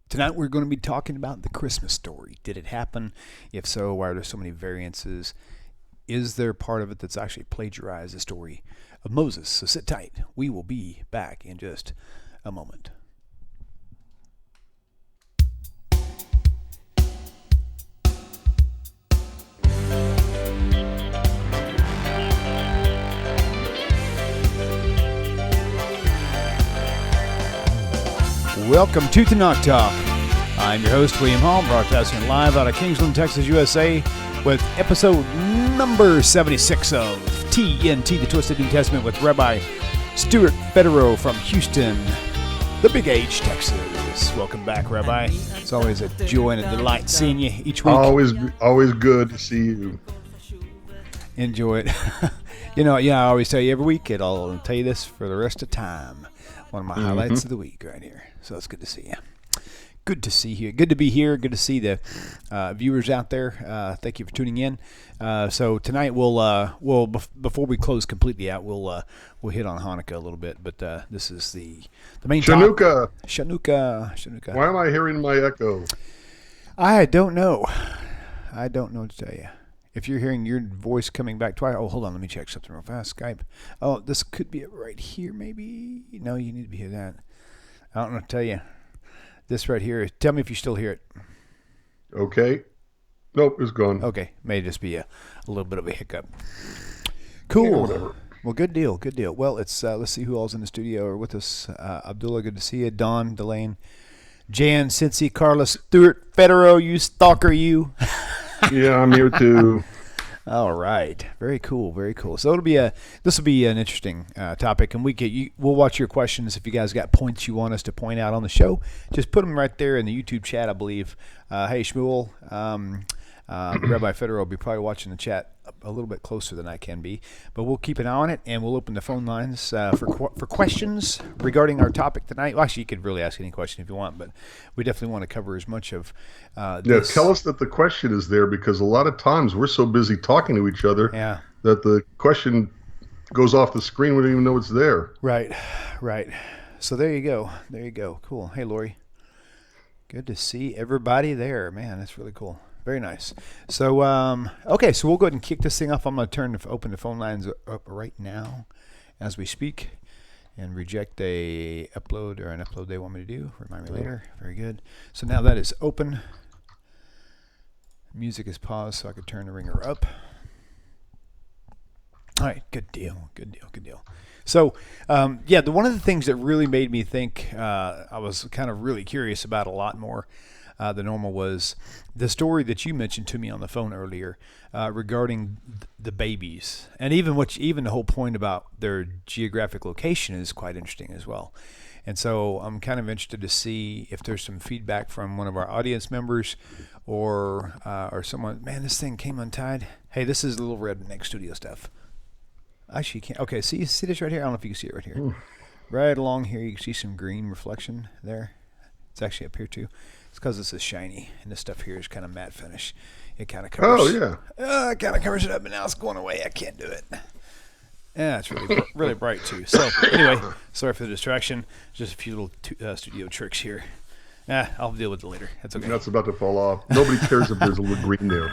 Tonight we're going to be talking about the Christmas story. Did it happen? If so, why are there so many variances? Is there part of it that's actually plagiarized the story of Moses? So sit tight. We will be back in just a moment. Welcome to Tanakh Talk. I'm your host, William Hall, broadcasting live out of Kingsland, Texas, USA, with episode number 76 of TNT, the Twisted New Testament, with Rabbi Stuart Federow from Houston, the Big H, Texas. Welcome back, Rabbi. It's always a joy and a delight seeing you each week. Always good to see you. Enjoy it. I always tell you every week, I'll tell you this for the rest of time. One of my highlights of the week right here. So it's good to see you. Good to see you. Good to be here. Good to see the viewers out there. Thank you for tuning in. So tonight we'll before we close completely out, we'll hit on Hanukkah a little bit. But this is the main topic. Chanukah. Why am I hearing my echo? I don't know. I don't know what to tell you. If you're hearing your voice coming back twice, hold on, let me check something real fast. Skype. Oh, this could be it right here, maybe. No, you need to be hear that. I don't know what to tell you. This right here. Tell me if you still hear it. Okay. Nope, it's gone. Okay, may just be a little bit of a hiccup. Cool. Yeah, well, good deal. Well, let's see who all's in the studio or with us. Abdullah, good to see you. Don, Delane, Jan, Cincy, Carla, Stuart, Federow, you stalker, you. Yeah, I'm here too. All right, very cool. So this will be an interesting topic, and we'll watch your questions. If you guys got points you want us to point out on the show, just put them right there in the YouTube chat, I believe. Hey, Shmuel, Rabbi Federow will be probably watching the chat a little bit closer than I can be, but we'll keep an eye on it, and we'll open the phone lines for questions regarding our topic tonight. Well, actually, you could really ask any question if you want, but we definitely want to cover as much of this. Yeah, tell us that the question is there, because a lot of times we're so busy talking to each other that the question goes off the screen. We don't even know it's there. Right. So there you go. Cool. Hey, Lori. Good to see everybody there. Man, that's really cool. Very nice. So, okay, so we'll go ahead and kick this thing off. I'm going to open the phone lines up right now as we speak and reject an upload they want me to do. Remind me later. Very good. So now that is open. Music is paused so I could turn the ringer up. All right, good deal. So, one of the things that really made me think I was kind of really curious about a lot more than normal was the story that you mentioned to me on the phone earlier regarding the babies, and even the whole point about their geographic location is quite interesting as well. And so I'm kind of interested to see if there's some feedback from one of our audience members or someone. Man, this thing came untied. Hey, this is Little Redneck Studio stuff. Actually, you can't. Okay, see this right here? I don't know if you can see it right here. Ooh. Right along here, you can see some green reflection there. It's actually up here too. It's because this is shiny, and this stuff here is kind of matte finish. It kind of covers. Oh yeah. It kind of covers it up, and now it's going away. I can't do it. Yeah, it's really bright too. So anyway, sorry for the distraction. Just a few little studio tricks here. I'll deal with it later. That's okay. That's about to fall off. Nobody cares if there's a little green there.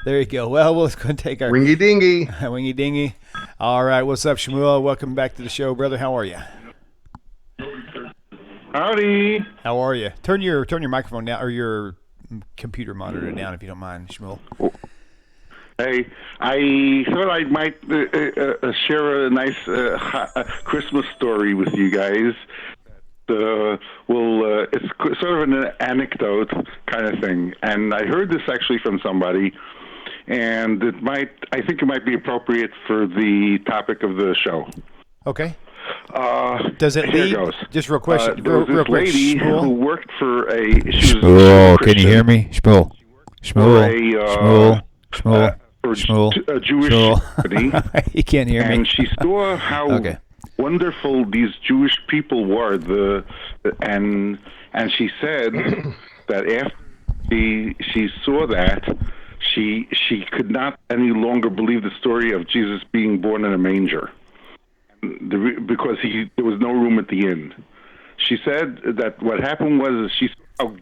There you go. Well, we'll go and take our wingy dingy. Wingy dingy. All right. What's up, Shmuel? Welcome back to the show, brother. How are you? Howdy. How are you? Turn your microphone down, or your computer monitor down, if you don't mind, Shmuel. Hey, I thought I might share a nice Christmas story with you guys. It's sort of an anecdote kind of thing, and I heard this actually from somebody, and I think it might be appropriate for the topic of the show. Okay. Does it lead? Goes. Just real question. There was this lady who worked for a. Shmuel, can you hear me? Shmuel. A Jewish company. He can't hear me. And she saw how wonderful these Jewish people were. And she said that after she saw that, she could not any longer believe the story of Jesus being born in a manger. Because there was no room at the inn. She said that what happened was she how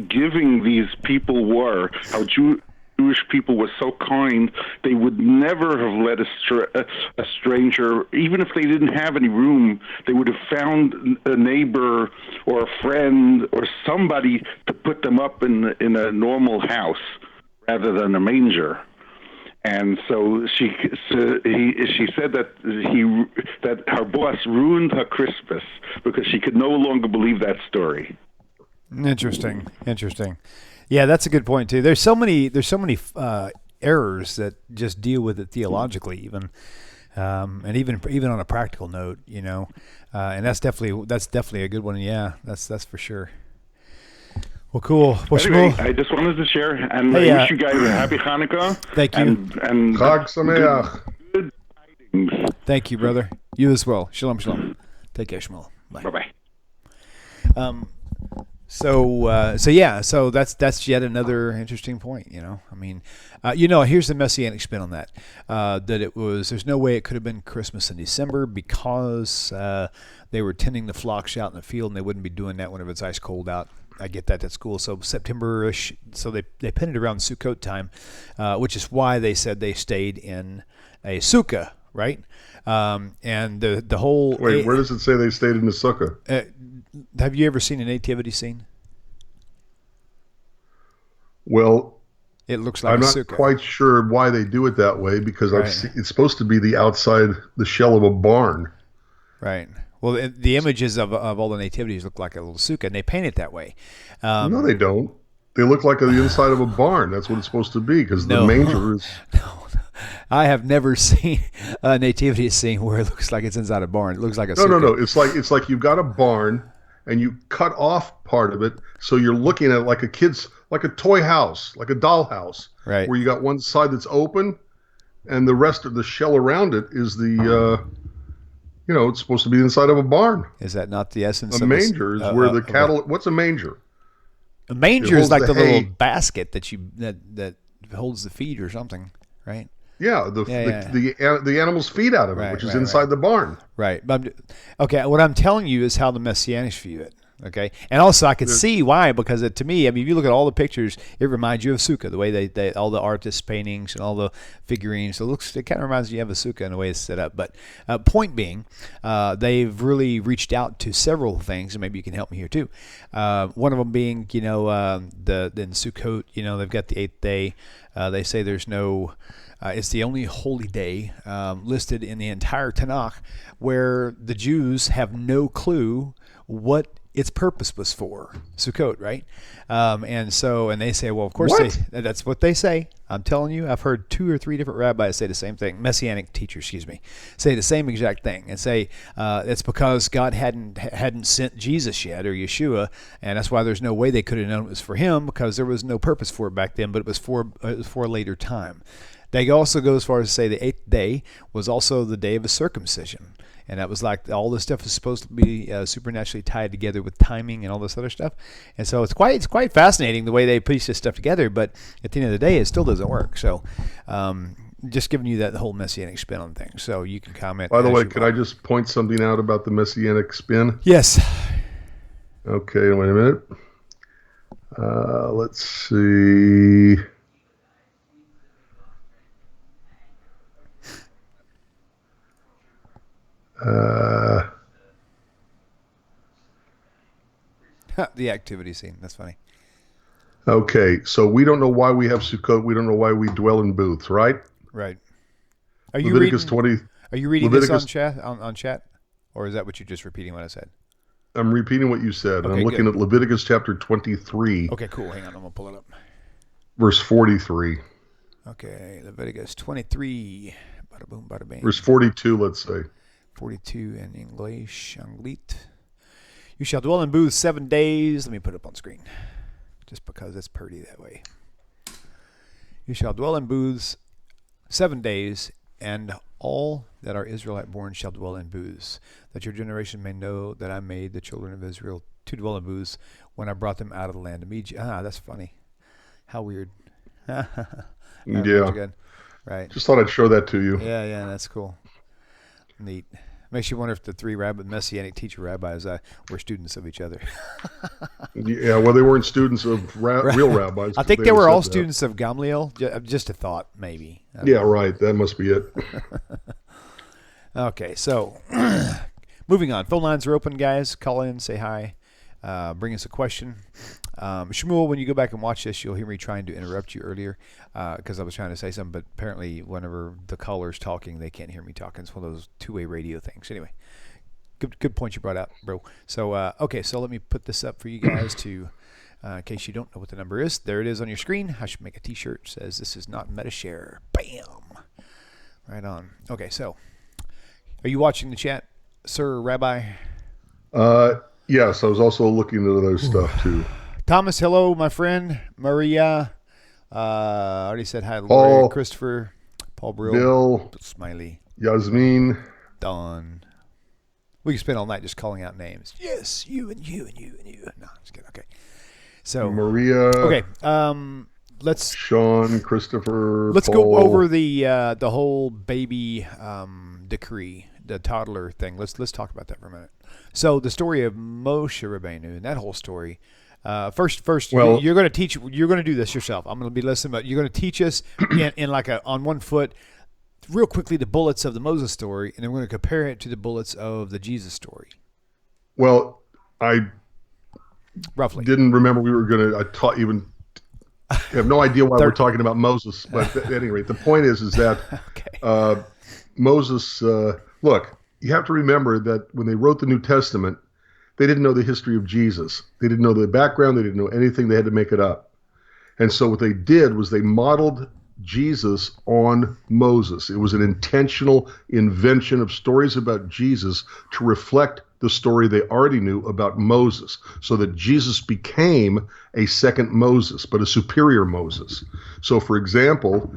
giving these people were, how Jewish people were so kind. They would never have let a stranger, even if they didn't have any room, they would have found a neighbor or a friend or somebody to put them up in a normal house rather than a manger. And so she said that her boss ruined her Christmas because she could no longer believe that story. Interesting. Yeah, that's a good point too. There's so many errors that just deal with it theologically, even, and even on a practical note, and that's definitely a good one. Yeah, that's for sure. Well, cool. Well, anyway, I just wanted to share, and I wish you guys a happy Hanukkah. Thank you. And Chag Sameach. Good tidings. Thank you, brother. You as well. Shalom, shalom. Take care, Shmuel. Bye. Bye-bye. So that's yet another interesting point. Here's the messianic spin on that. That there's no way it could have been Christmas in December because they were tending the flocks out in the field, and they wouldn't be doing that whenever it's ice cold out. I get that at school. So September-ish. So they pinned it around Sukkot time, which is why they said they stayed in a sukkah, right? And the whole. Wait, where does it say they stayed in the sukkah? Have you ever seen a nativity scene? Well, it looks like I'm a not sukkah. quite sure why they do it that way because Right. it's supposed to be the outside, the shell of a barn. Right. Well, the images of all the nativities look like a little sukkah, and they paint it that way. No, they don't. They look like the inside of a barn. That's what it's supposed to be because the manger is. No, I have never seen a nativity scene where it looks like it's inside a barn. It looks like a sukkah. No. It's like you've got a barn and you cut off part of it, so you're looking at like a toy house, like a doll house, right? Where you got one side that's open, and the rest of the shell around it is the. It's supposed to be inside of a barn. Is that not the essence? A manger is where the cattle. What's a manger? A manger is like the little basket that holds the feed or something, right? Yeah, the animals feed out of it, which is inside the barn. Right. Okay, what I'm telling you is how the Messianics view it. Okay, and also I could see why, because to me, if you look at all the pictures, it reminds you of sukkah. The way they all the artist paintings and all the figurines, it kind of reminds you of a sukkah in the way it's set up. But point being, they've really reached out to several things, and maybe you can help me here too. One of them being, in Sukkot, they've got the 8th day. They say there's no. It's the only holy day listed in the entire Tanakh where the Jews have no clue what its purpose was for. Sukkot, right? And they say, well, of course, that's what they say. I'm telling you, I've heard 2 or 3 different rabbis say the same thing. Messianic teachers, say the same exact thing and say it's because God hadn't sent Jesus yet, or Yeshua, and that's why there's no way they could have known it was for him, because there was no purpose for it back then, but it was for a later time. They also go as far as to say the 8th day was also the day of a circumcision. And that was like all this stuff is supposed to be supernaturally tied together with timing and all this other stuff. And so it's quite fascinating the way they piece this stuff together. But at the end of the day, it still doesn't work. So just giving you that whole Messianic spin on things. So you can comment. By the way, could I just point something out about the Messianic spin? Yes. Okay, wait a minute. Let's see. The activity scene. That's funny. Okay, so we don't know why we have Sukkot. We don't know why we dwell in booths, right? Right. Are you Leviticus reading, 20? Are you reading this on chat, or is that what you're just repeating what I said? I'm repeating what you said. Okay, I'm looking at Leviticus chapter 23. Okay, cool. Hang on, I'm gonna pull it up. Verse 43. Okay, Leviticus 23. Bada boom, bada bang. Verse 42, let's say. 42 in English. Anglit. You shall dwell in booths 7 days. Let me put it up on screen, just because it's pretty that way. You shall dwell in booths 7 days, and all that are Israelite born shall dwell in booths, that your generation may know that I made the children of Israel to dwell in booths when I brought them out of the land of Egypt. That's funny. How weird. Yeah. Good. Right. Just thought I'd show that to you. Yeah, that's cool. Neat. Makes you wonder if the three Messianic teacher rabbis were students of each other. Yeah, well, they weren't students of real rabbis. I think they were all students of Gamliel. Just a thought, maybe. Yeah, right. That must be it. Okay, so moving on. Phone lines are open, guys. Call in, say hi, bring us a question. Shmuel, when you go back and watch this, you'll hear me trying to interrupt you earlier because I was trying to say something, but apparently whenever the caller's talking, they can't hear me talking. It's one of those two-way radio things. Anyway, good point you brought up, bro. So, okay, so let me put this up for you guys to, in case you don't know what the number is. There it is on your screen. I should make a T-shirt. It says, this is not MetaShare. Bam! Right on. Okay, so are you watching the chat, Sir Rabbi? Yes, I was also looking into those stuff, too. Thomas, hello, my friend. Maria. I already said hi. Paul, Lori, Christopher. Paul Brill. Bill. Smiley. Yasmin. Don. We can spend all night just calling out names. Yes, you and you and you and you. No, just kidding. Okay. So Maria. Okay. Let's Sean, Christopher. Let's Paul. go over the whole baby decree, the toddler thing. Let's talk about that for a minute. So the story of Moshe Rabbeinu and that whole story. First, well, you're going to teach. You're going to do this yourself. I'm going to be listening, but you're going to teach us in like on one foot, real quickly, the bullets of the Moses story, and then we're going to compare it to the bullets of the Jesus story. Well, I roughly didn't remember we were going to. I have no idea why we're talking about Moses, but at any rate, the point is that okay. Moses. Look, you have to remember that when they wrote the New Testament, they didn't know the history of Jesus. They didn't know the background. They didn't know anything. They had to make it up. And so what they did was they modeled Jesus on Moses. It was an intentional invention of stories about Jesus to reflect the story they already knew about Moses, so that Jesus became a second Moses, but a superior Moses. So, for example,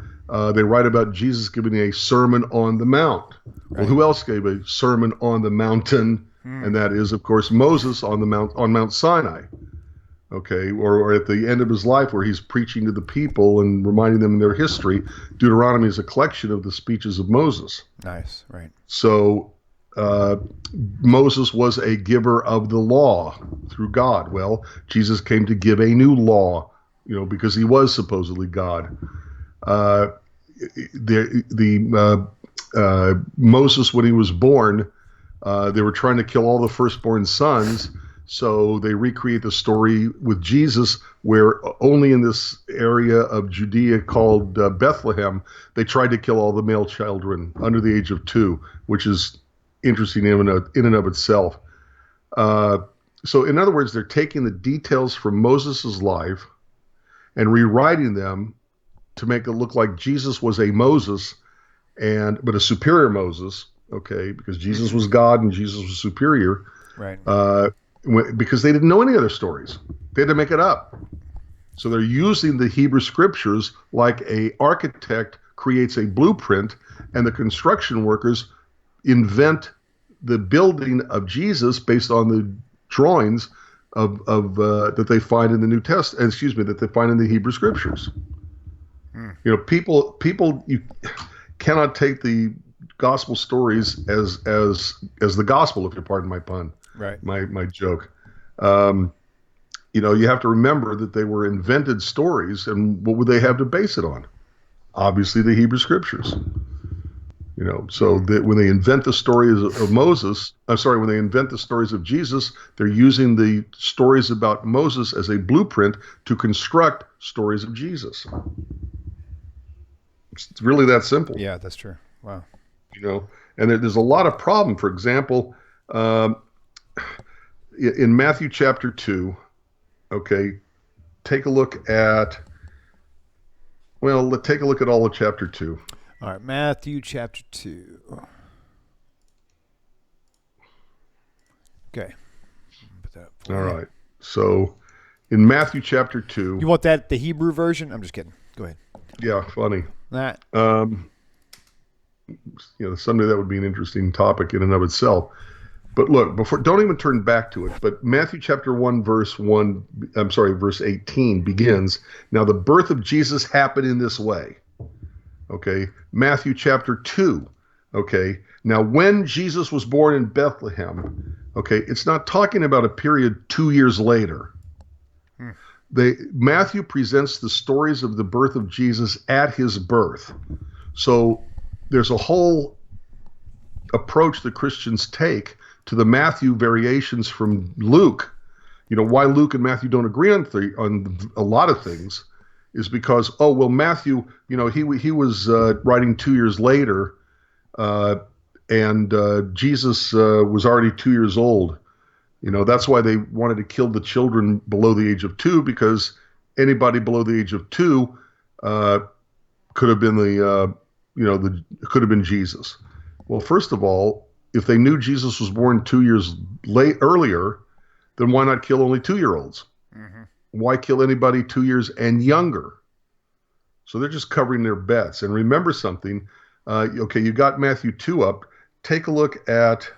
they write about Jesus giving a Sermon on the Mount. Right. Well, who else gave a Sermon on the Mountain? And that is, of course, Moses on Mount Sinai, okay, or at the end of his life where he's preaching to the people and reminding them of their history. Deuteronomy is a collection of the speeches of Moses. Nice, right. So Moses was a giver of the law through God. Well, Jesus came to give a new law, because he was supposedly God. Moses, when he was born, they were trying to kill all the firstborn sons, so they recreate the story with Jesus, where only in this area of Judea called Bethlehem, they tried to kill all the male children under the age of 2, which is interesting in and of itself. So in other words, they're taking the details from Moses' life and rewriting them to make it look like Jesus was a Moses, but a superior Moses. Okay, because Jesus was God and Jesus was superior. Right. Because they didn't know any other stories. They had to make it up. So they're using the Hebrew scriptures like an architect creates a blueprint and the construction workers invent the building of Jesus based on the drawings of that they find in the New Testament. That they find in the Hebrew scriptures. People, you cannot take the gospel stories as the gospel, if you pardon my pun, right? My joke. You have to remember that they were invented stories, and what would they have to base it on? Obviously, the Hebrew scriptures. So that when they invent the stories of Moses, when they invent the stories of Jesus, they're using the stories about Moses as a blueprint to construct stories of Jesus. It's really that simple. Yeah, that's true. Wow. And there's a lot of problem. For example, in Matthew chapter 2, okay, take a look at all of chapter 2. All right, Matthew chapter 2. Okay. Put that up. All right. So in Matthew chapter 2. You want the Hebrew version? I'm just kidding. Go ahead. Yeah, funny. That. Someday that would be an interesting topic in and of itself. But look, don't even turn back to it. But Matthew chapter 1, verse 18 begins, now the birth of Jesus happened in this way. Okay. Matthew chapter 2, Okay. Now, when Jesus was born in Bethlehem, okay, it's not talking about a period 2 years later. Matthew presents the stories of the birth of Jesus at his birth. So there's a whole approach that Christians take to the Matthew variations from Luke. You know, why Luke and Matthew don't agree on a lot of things is because, Matthew, you know, he was writing 2 years later, and Jesus was already 2 years old. You know, that's why they wanted to kill the children below the age of 2, because anybody below the age of 2 could have been could have been Jesus. Well, first of all, if they knew Jesus was born 2 years earlier, then why not kill only 2-year-olds? Mm-hmm. Why kill anybody 2 years and younger? So they're just covering their bets. And remember something. You got Matthew 2 up. Take a look at.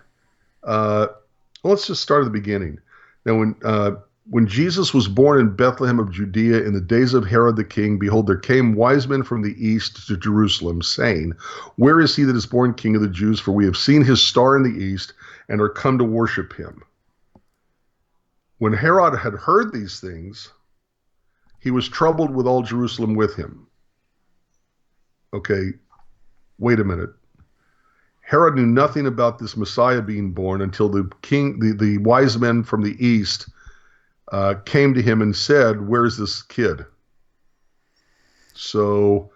Let's just start at the beginning. Now, when Jesus was born in Bethlehem of Judea in the days of Herod the king, behold, there came wise men from the east to Jerusalem, saying, "Where is he that is born King of the Jews? For we have seen his star in the east and are come to worship him." When Herod had heard these things, he was troubled with all Jerusalem with him. Okay, wait a minute. Herod knew nothing about this Messiah being born until the wise men from the east came to him and said, "Where's this kid?" So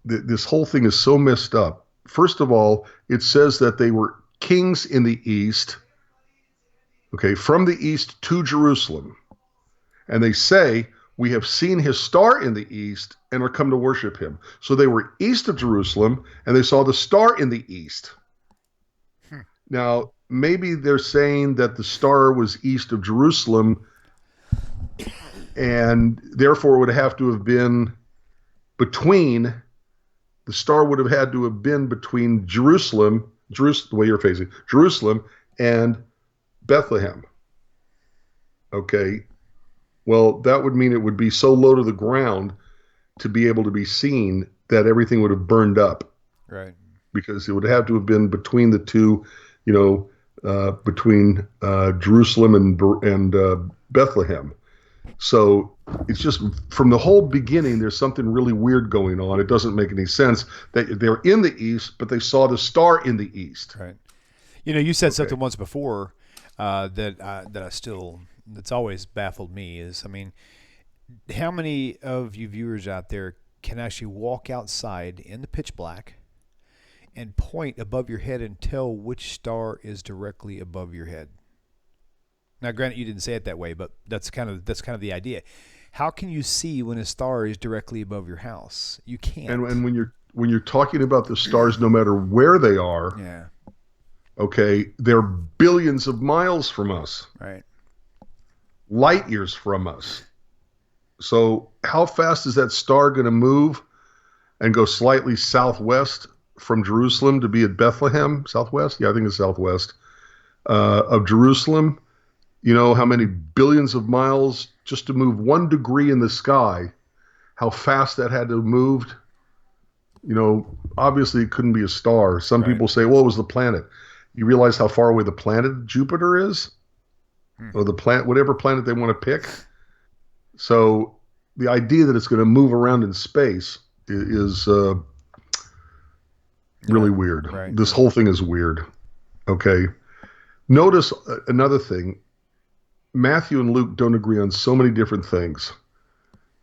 this whole thing is so messed up. First of all, it says that they were kings in the east, okay, from the east to Jerusalem. And they say, "We have seen his star in the east and are come to worship him." So they were east of Jerusalem and they saw the star in the east. Now, maybe they're saying that the star was east of Jerusalem and therefore would have to have been between, the star would have had to have been between Jerusalem, the way you're facing, Jerusalem and Bethlehem. Okay. Well, that would mean it would be so low to the ground to be able to be seen that everything would have burned up. Right. Because it would have to have been between the two, between Jerusalem and Bethlehem. So it's just, from the whole beginning, there's something really weird going on. It doesn't make any sense that they're in the east, but they saw the star in the east. Right. You know, you said something once before that's always baffled me is, I mean, how many of you viewers out there can actually walk outside in the pitch black and point above your head and tell which star is directly above your head? Now, granted, you didn't say it that way, but that's kind of the idea. How can you see when a star is directly above your house? You can't. And when you're talking about the stars, no matter where they are, yeah, okay, they're billions of miles from us. Right. Light years from us. So how fast is that star going to move and go slightly southwest from Jerusalem to be at Bethlehem? Southwest? Yeah, I think it's southwest of Jerusalem. You know how many billions of miles just to move 1 degree in the sky, how fast that had to have moved? You know, obviously it couldn't be a star. Some people say, well, it was the planet. You realize how far away the planet Jupiter is? Or the planet, whatever planet they want to pick. So the idea that it's going to move around in space is really weird. Right. This whole thing is weird. Okay. Notice another thing. Matthew and Luke don't agree on so many different things.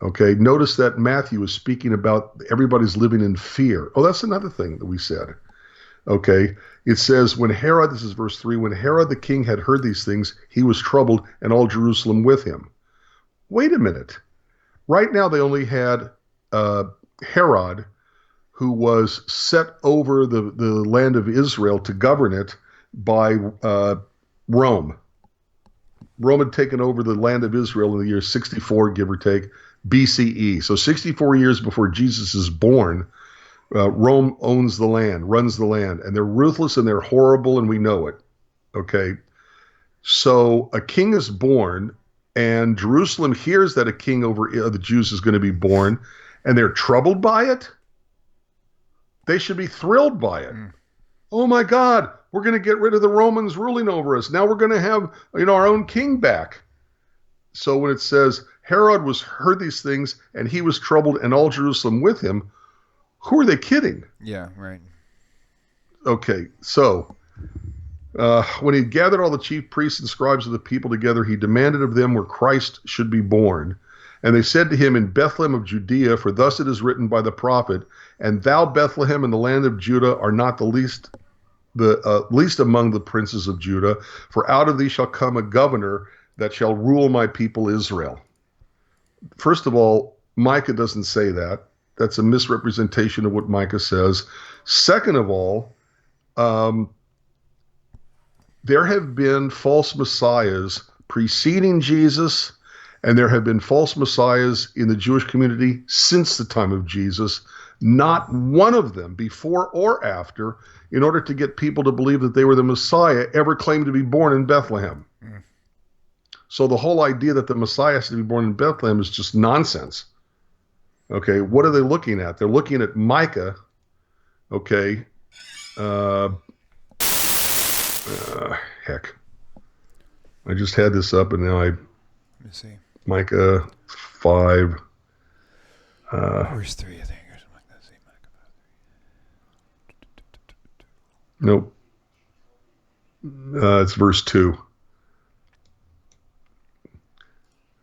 Okay. Notice that Matthew is speaking about everybody's living in fear. Oh, that's another thing that we said. Okay. It says, when Herod, this is verse 3, when Herod the king had heard these things, he was troubled, and all Jerusalem with him. Wait a minute. Right now they only had Herod, who was set over the land of Israel to govern it by Rome. Rome had taken over the land of Israel in the year 64, give or take, BCE. So 64 years before Jesus is born, Rome owns the land, runs the land, and they're ruthless and they're horrible, and we know it. Okay? So a king is born, and Jerusalem hears that a king over the Jews is going to be born, and they're troubled by it? They should be thrilled by it. Oh my God, we're going to get rid of the Romans ruling over us. Now we're going to have, our own king back. So when it says Herod heard these things and he was troubled and all Jerusalem with him, who are they kidding? Yeah, right. Okay, so when he gathered all the chief priests and scribes of the people together, he demanded of them where Christ should be born. And they said to him, in Bethlehem of Judea, for thus it is written by the prophet, and thou, Bethlehem, in the land of Judah, are not the least among the princes of Judah, for out of thee shall come a governor that shall rule my people Israel. First of all, Micah doesn't say that. That's a misrepresentation of what Micah says. Second of all, there have been false messiahs preceding Jesus, and there have been false messiahs in the Jewish community since the time of Jesus. Not one of them, before or after, in order to get people to believe that they were the Messiah, ever claimed to be born in Bethlehem. So the whole idea that the Messiah has to be born in Bethlehem is just nonsense. Okay, what are they looking at? They're looking at Micah. Okay. Heck. I just had this up and now Let me see. Micah 5. Where's 3, I think. Let's see. Micah 5. Nope. It's verse 2.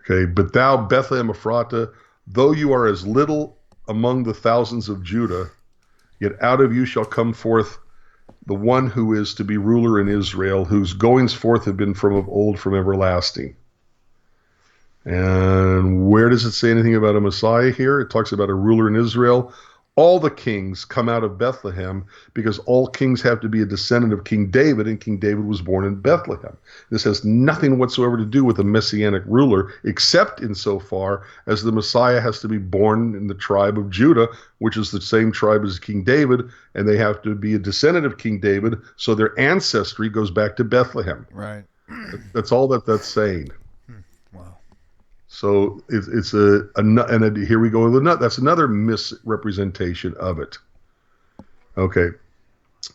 Okay, but thou, Bethlehem Ephratah, though you are as little among the thousands of Judah, yet out of you shall come forth the one who is to be ruler in Israel, whose goings forth have been from of old, from everlasting. And where does it say anything about a Messiah here? It talks about a ruler in Israel. All the kings come out of Bethlehem because all kings have to be a descendant of King David, and King David was born in Bethlehem. This has nothing whatsoever to do with a messianic ruler, except insofar as the Messiah has to be born in the tribe of Judah, which is the same tribe as King David, and they have to be a descendant of King David, so their ancestry goes back to Bethlehem. Right. That's all that's saying. Wow. So it's and here we go with the nut. That's another misrepresentation of it. Okay.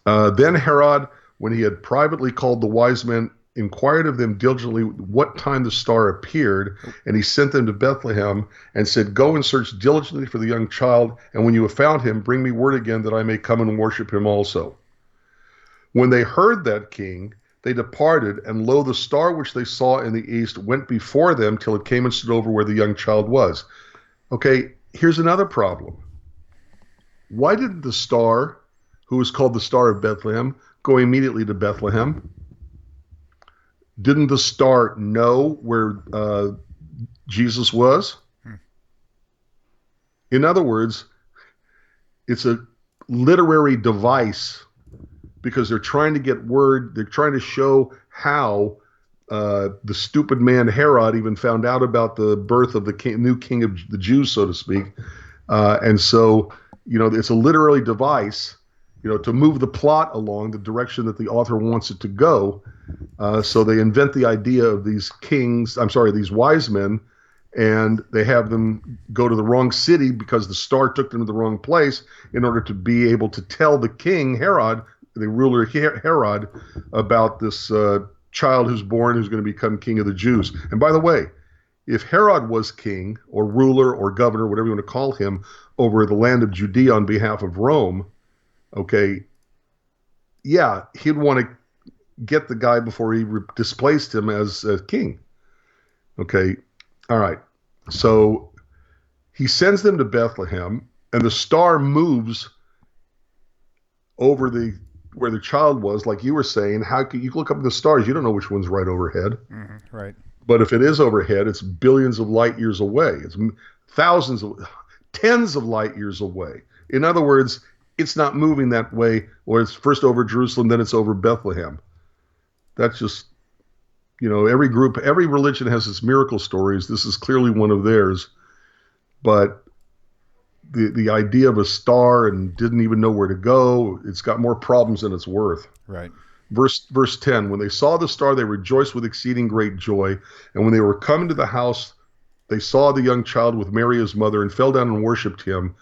Then Herod, when he had privately called the wise men, inquired of them diligently what time the star appeared, and he sent them to Bethlehem and said, go and search diligently for the young child, and when you have found him, bring me word again that I may come and worship him also. When they heard that king, they departed, and lo, the star which they saw in the east went before them till it came and stood over where the young child was. Okay, here's another problem. Why didn't the star, who was called the Star of Bethlehem, go immediately to Bethlehem? Didn't the star know where Jesus was? In other words, it's a literary device because they're trying to get word, they're trying to show how the stupid man Herod even found out about the birth of the new king of the Jews, so to speak. And so, it's a literary device, to move the plot along the direction that the author wants it to go. So they invent the idea of these these wise men, and they have them go to the wrong city because the star took them to the wrong place in order to be able to tell the king Herod, the ruler Herod, about this child who's born who's going to become king of the Jews. And by the way, if Herod was king or ruler or governor, whatever you want to call him, over the land of Judea on behalf of Rome, okay, yeah, he'd want to get the guy before he displaced him as king. Okay, all right. So he sends them to Bethlehem, and the star moves over where the child was, like you were saying. How could you look up at the stars? You don't know which one's right overhead. Mm-hmm, right. But if it is overhead, it's billions of light years away. It's tens of light years away. In other words, it's not moving that way, or it's first over Jerusalem, then it's over Bethlehem. That's just, every religion has its miracle stories. This is clearly one of theirs. But the idea of a star and didn't even know where to go, it's got more problems than it's worth. Right. Verse 10, when they saw the star, they rejoiced with exceeding great joy. And when they were come into the house, they saw the young child with Mary his mother and fell down and worshipped him.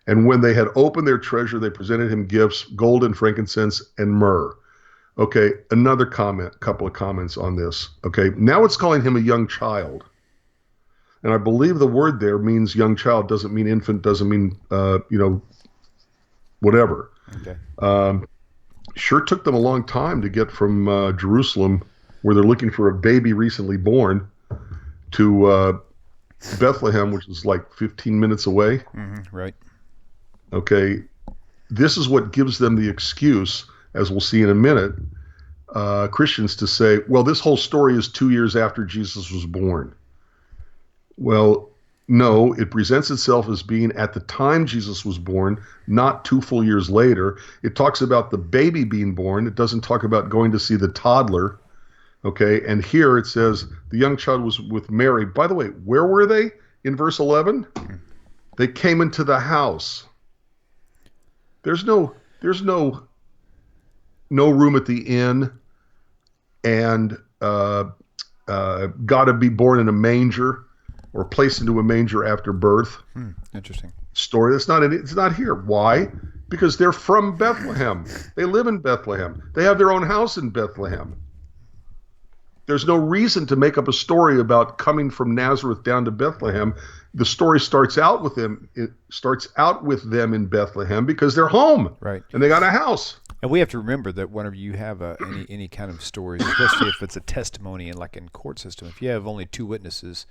And when they had opened their treasure, they presented him gifts, gold and frankincense and myrrh. Okay, another couple of comments on this. Okay, now it's calling him a young child. And I believe the word there means young child, doesn't mean infant, doesn't mean, whatever. Okay. Sure took them a long time to get from Jerusalem, where they're looking for a baby recently born, to Bethlehem, which is like 15 minutes away. Mm-hmm, right. Okay, this is what gives them the excuse, as we'll see in a minute, Christians to say, well, this whole story is 2 years after Jesus was born. Well, no, it presents itself as being at the time Jesus was born, not 2 full years later. It talks about the baby being born. It doesn't talk about going to see the toddler. Okay, and here it says the young child was with Mary. By the way, where were they in verse 11? They came into the house. There's no room at the inn, and got to be born in a manger or placed into a manger after birth. Interesting story. It's not here. Why? Because they're from Bethlehem. They live in Bethlehem. They have their own house in Bethlehem. There's no reason to make up a story about coming from Nazareth down to Bethlehem. The story starts out with them. It starts out with them in Bethlehem because they're home, right? And they got a house. And we have to remember that whenever you have any kind of story, especially if it's a testimony in court system, if you have only two witnesses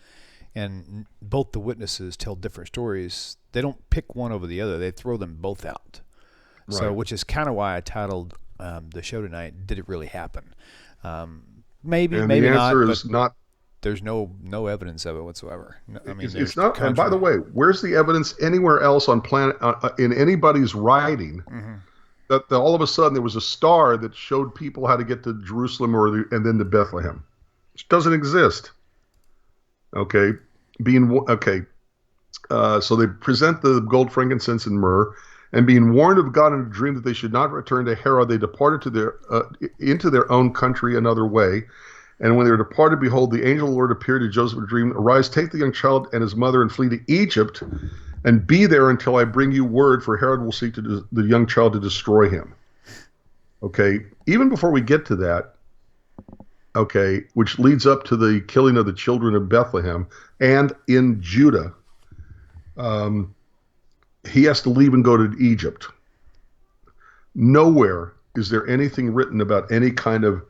and both the witnesses tell different stories, they don't pick one over the other. They throw them both out. Right. So, which is kind of why I titled the show tonight, "Did It Really Happen?" Maybe, and maybe the answer not. Is not. There's no evidence of it whatsoever. I mean, it's not. And by the way, where's the evidence anywhere else on planet in anybody's writing that all of a sudden there was a star that showed people how to get to Jerusalem and then to Bethlehem? It doesn't exist. Okay, so they present the gold, frankincense, and myrrh, and being warned of God in a dream that they should not return to Herod, they departed into their own country another way. And when they were departed, behold, the angel of the Lord appeared to Joseph in a dream. Arise, take the young child and his mother and flee to Egypt, and be there until I bring you word, for Herod will seek the young child to destroy him. Okay, even before we get to that, okay, which leads up to the killing of the children of Bethlehem and in Judah, he has to leave and go to Egypt. Nowhere is there anything written about any kind of,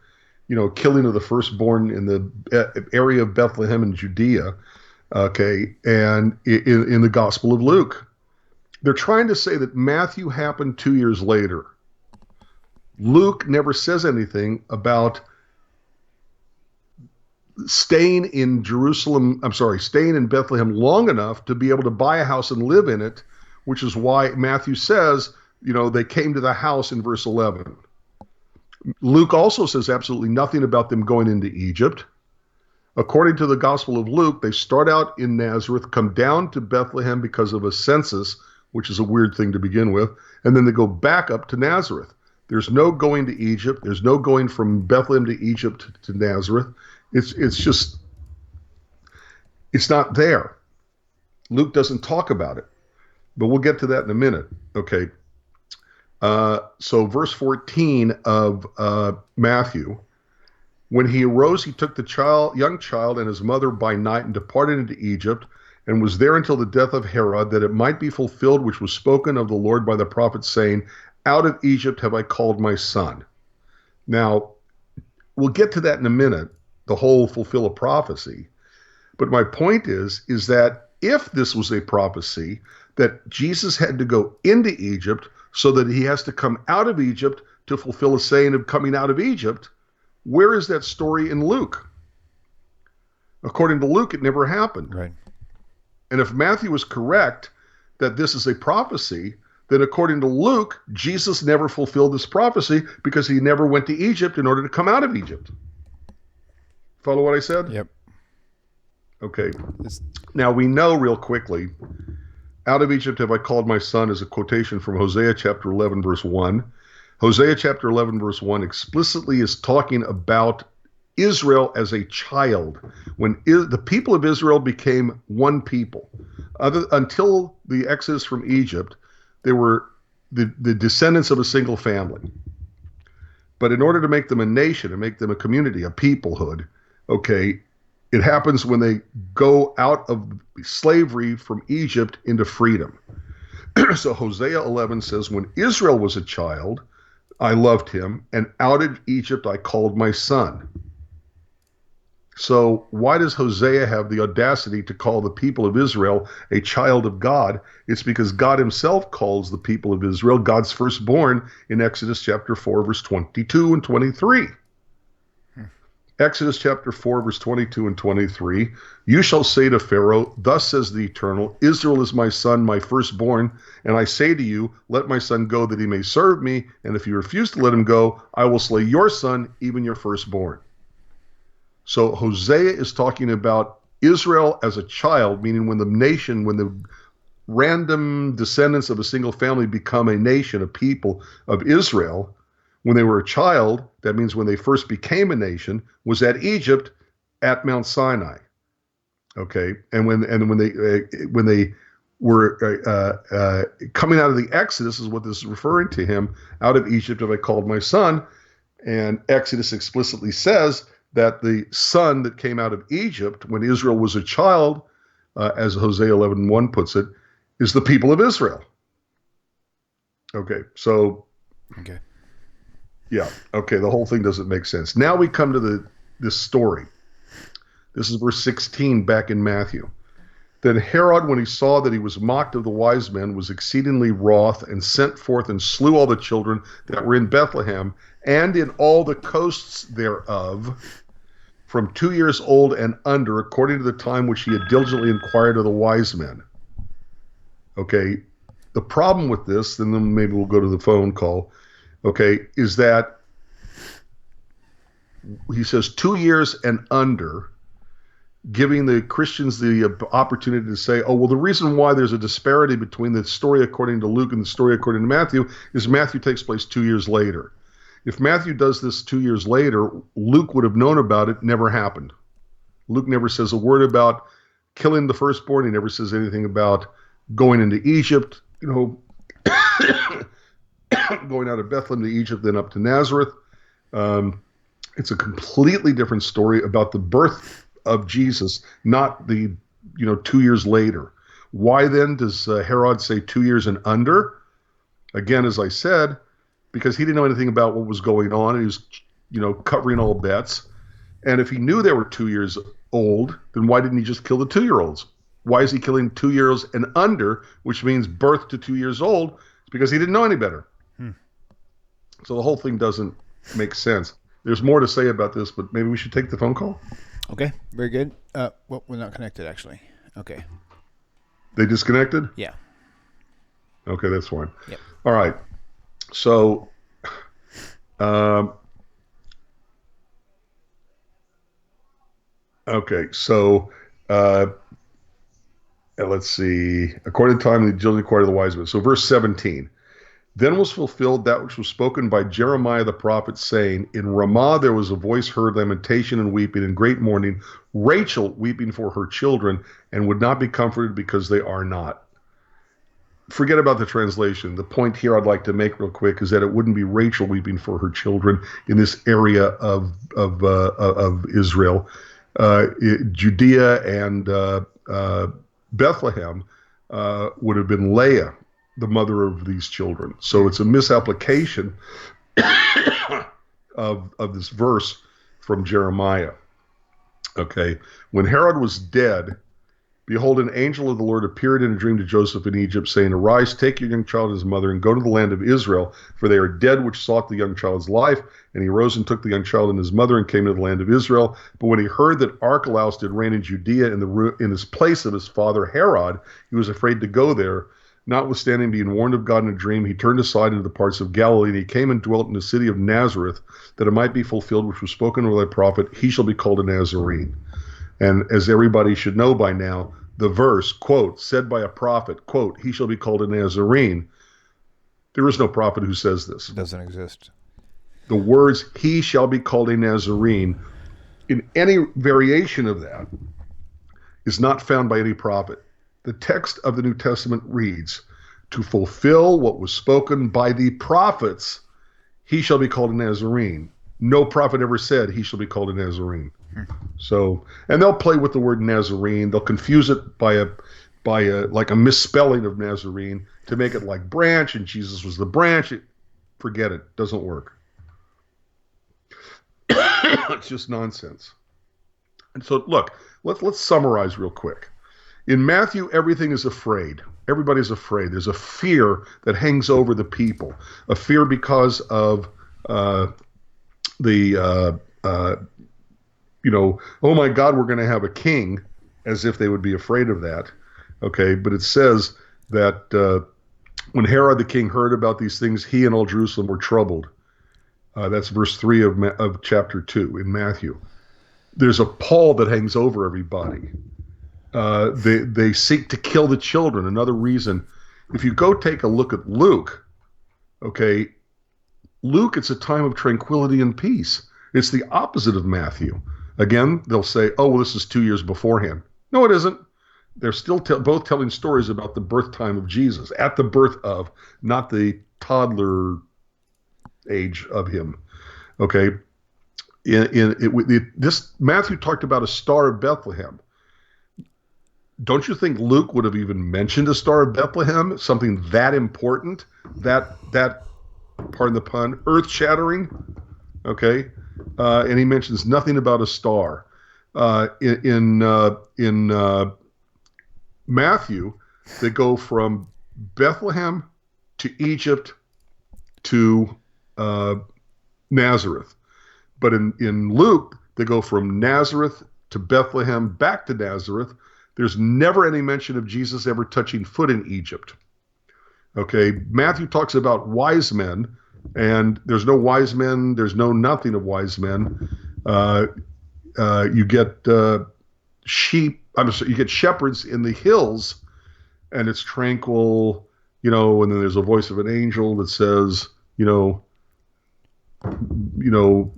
killing of the firstborn in the area of Bethlehem and Judea, okay, and in the Gospel of Luke. They're trying to say that Matthew happened 2 years later. Luke never says anything about staying in Bethlehem long enough to be able to buy a house and live in it, which is why Matthew says, they came to the house in verse 11. Luke also says absolutely nothing about them going into Egypt. According to the Gospel of Luke, they start out in Nazareth, come down to Bethlehem because of a census, which is a weird thing to begin with, and then they go back up to Nazareth. There's no going to Egypt. There's no going from Bethlehem to Egypt to Nazareth. It's not there. Luke doesn't talk about it, but we'll get to that in a minute. Okay. So verse 14 of Matthew, when he arose, he took the young child and his mother by night and departed into Egypt, and was there until the death of Herod, that it might be fulfilled which was spoken of the Lord by the prophet, saying, out of Egypt have I called my son. Now, we'll get to that in a minute, the whole fulfill a prophecy. But my point is that if this was a prophecy that Jesus had to go into Egypt so that he has to come out of Egypt to fulfill a saying of coming out of Egypt, where is that story in Luke? According to Luke, it never happened. Right. And if Matthew is correct that this is a prophecy, then according to Luke, Jesus never fulfilled this prophecy because he never went to Egypt in order to come out of Egypt. Follow what I said? Yep. Okay. Now we know real quickly, out of Egypt have I called my son is a quotation from Hosea chapter 11 verse 1. Hosea chapter 11 verse 1 explicitly is talking about Israel as a child. When the people of Israel became one people. Until the exodus from Egypt, They were the descendants of a single family. But in order to make them a nation and make them a community, a peoplehood, okay, it happens when they go out of slavery from Egypt into freedom. So Hosea 11 says, when Israel was a child, I loved him, and out of Egypt I called my son. So why does Hosea have the audacity to call the people of Israel a child of God? It's because God himself calls the people of Israel God's firstborn in Exodus chapter 4, verse 22 and 23. Exodus chapter 4, verse 22 and 23, you shall say to Pharaoh, thus says the Eternal, Israel is my son, my firstborn, and I say to you, let my son go that he may serve me, and if you refuse to let him go, I will slay your son, even your firstborn. So Hosea is talking about Israel as a child, meaning when the random descendants of a single family become a nation, a people of Israel, when they were a child, that means when they first became a nation, was at Egypt at Mount Sinai. Okay, and when they were coming out of the Exodus is what this is referring to him. Out of Egypt have I called my son, and Exodus explicitly says that the son that came out of Egypt when Israel was a child, as Hosea 11:1 puts it, is the people of Israel. Okay, so. Okay. Yeah, okay, the whole thing doesn't make sense. Now we come to this story. This is verse 16 back in Matthew. Then Herod, when he saw that he was mocked of the wise men, was exceedingly wroth, and sent forth and slew all the children that were in Bethlehem, and in all the coasts thereof, from 2 years old and under, according to the time which he had diligently inquired of the wise men. Okay, the problem with this, and then maybe we'll go to the phone call, okay, is that he says 2 years and under, giving the Christians the opportunity to say, oh, well, the reason why there's a disparity between the story according to Luke and the story according to Matthew is Matthew takes place 2 years later. If Matthew does this 2 years later, Luke would have known about it, never happened. Luke never says a word about killing the firstborn. He never says anything about going into Egypt, going out of Bethlehem to Egypt, then up to Nazareth. It's a completely different story about the birth of Jesus, not the 2 years later. Why then does Herod say 2 years and under? Again, as I said, because he didn't know anything about what was going on, and he was, covering all bets. And if he knew they were 2 years old, then why didn't he just kill the 2-year-olds? Why is he killing 2 years and under, which means birth to 2 years old? It's because he didn't know any better. So the whole thing doesn't make sense. There's more to say about this, but maybe we should take the phone call. Okay, very good. Well, we're not connected, actually. Okay. They disconnected? Yeah. Okay, that's fine. Yep. All right. So, okay, so let's see. According to time, the diligently inquired of the wise men. So verse 17. Then was fulfilled that which was spoken by Jeremiah the prophet, saying, in Ramah there was a voice heard, lamentation and weeping, and great mourning, Rachel weeping for her children, and would not be comforted because they are not. Forget about the translation. The point here I'd like to make real quick is that it wouldn't be Rachel weeping for her children in this area of Israel. Judea and Bethlehem would have been Leah, the mother of these children. So it's a misapplication of this verse from Jeremiah. Okay. When Herod was dead, behold, an angel of the Lord appeared in a dream to Joseph in Egypt, saying, arise, take your young child and his mother, and go to the land of Israel, for they are dead which sought the young child's life. And he arose and took the young child and his mother, and came to the land of Israel. But when he heard that Archelaus did reign in Judea in his place of his father Herod, he was afraid to go there. Notwithstanding being warned of God in a dream, he turned aside into the parts of Galilee, and he came and dwelt in the city of Nazareth, that it might be fulfilled which was spoken by the prophet, he shall be called a Nazarene. And as everybody should know by now, the verse, quote, said by a prophet, quote, he shall be called a Nazarene. There is no prophet who says this. It doesn't exist. The words, he shall be called a Nazarene, in any variation of that, is not found by any prophet. The text of the New Testament reads, to fulfill what was spoken by the prophets, he shall be called a Nazarene. No prophet ever said he shall be called a Nazarene. So, and they'll play with the word Nazarene. They'll confuse it by a like a misspelling of Nazarene to make it like branch, and Jesus was the branch. Forget it. Doesn't work. It's just nonsense. And so, look, let's summarize real quick. In Matthew, everything is afraid. Everybody's afraid. There's a fear that hangs over the people. A fear because of oh my God, we're going to have a king, as if they would be afraid of that. Okay, but it says that when Herod the king heard about these things, he and all Jerusalem were troubled. That's verse 3 of chapter 2 in Matthew. There's a pall that hangs over everybody. They seek to kill the children. Another reason, if you go take a look at Luke, okay, Luke, it's a time of tranquility and peace. It's the opposite of Matthew. Again, they'll say, oh, well, this is 2 years beforehand. No, it isn't. They're still both telling stories about the birth time of Jesus, at the birth of, not the toddler age of him. Okay? This Matthew talked about a star of Bethlehem. Don't you think Luke would have even mentioned a star of Bethlehem, something that important, that pardon the pun, earth-shattering? Okay, and he mentions nothing about a star. In Matthew, they go from Bethlehem to Egypt to Nazareth. But in Luke, they go from Nazareth to Bethlehem, back to Nazareth. There's never any mention of Jesus ever touching foot in Egypt. Okay, Matthew talks about wise men, and there's no wise men. There's no nothing of wise men. You get sheep. You get shepherds in the hills, and it's tranquil. And then there's a voice of an angel that says,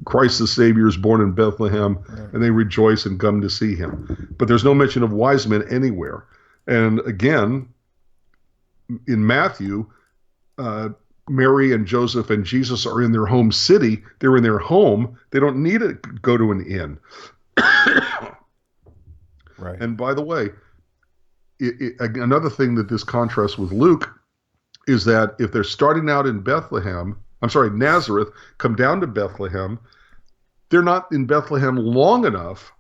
Christ the Savior is born in Bethlehem, and they rejoice and come to see him. But there's no mention of wise men anywhere. And again, in Matthew, Mary and Joseph and Jesus are in their home city. They're in their home. They don't need to go to an inn. Right. And by the way, another thing that this contrasts with Luke is that if they're starting out in Nazareth, come down to Bethlehem, they're not in Bethlehem long enough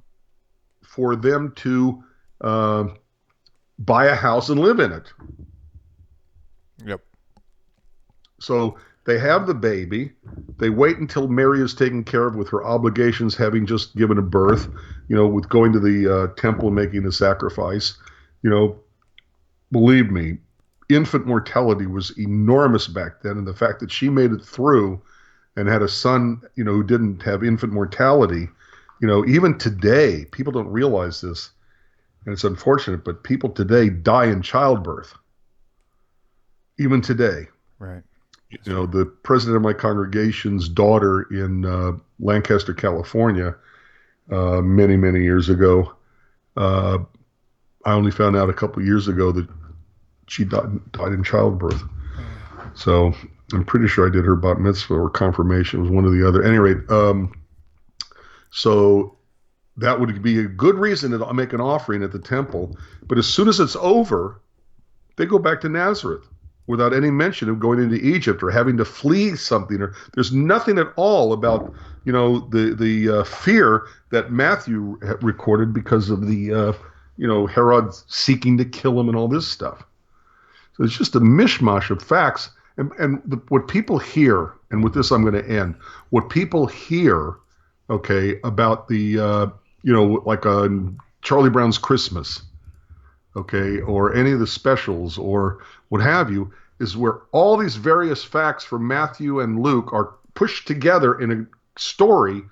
for them to buy a house and live in it. Yep. So they have the baby. They wait until Mary is taken care of with her obligations, having just given a birth, with going to the temple and making the sacrifice. Believe me, infant mortality was enormous back then, and the fact that she made it through and had a son, who didn't have infant mortality, even today, people don't realize this, and it's unfortunate, but people today die in childbirth. Even today. Right. The president of my congregation's daughter in Lancaster, California, many, many years ago, I only found out a couple of years ago that she died in childbirth. So I'm pretty sure I did her bat mitzvah or confirmation. It was one or the other. At any rate, so that would be a good reason to make an offering at the temple. But as soon as it's over, they go back to Nazareth without any mention of going into Egypt or having to flee something. Or there's nothing at all about the fear that Matthew recorded because of the Herod seeking to kill him and all this stuff. So it's just a mishmash of facts. And what people hear, and with this I'm going to end, what people hear, okay, about the, like on Charlie Brown's Christmas, okay, or any of the specials or what have you, is where all these various facts from Matthew and Luke are pushed together in a story,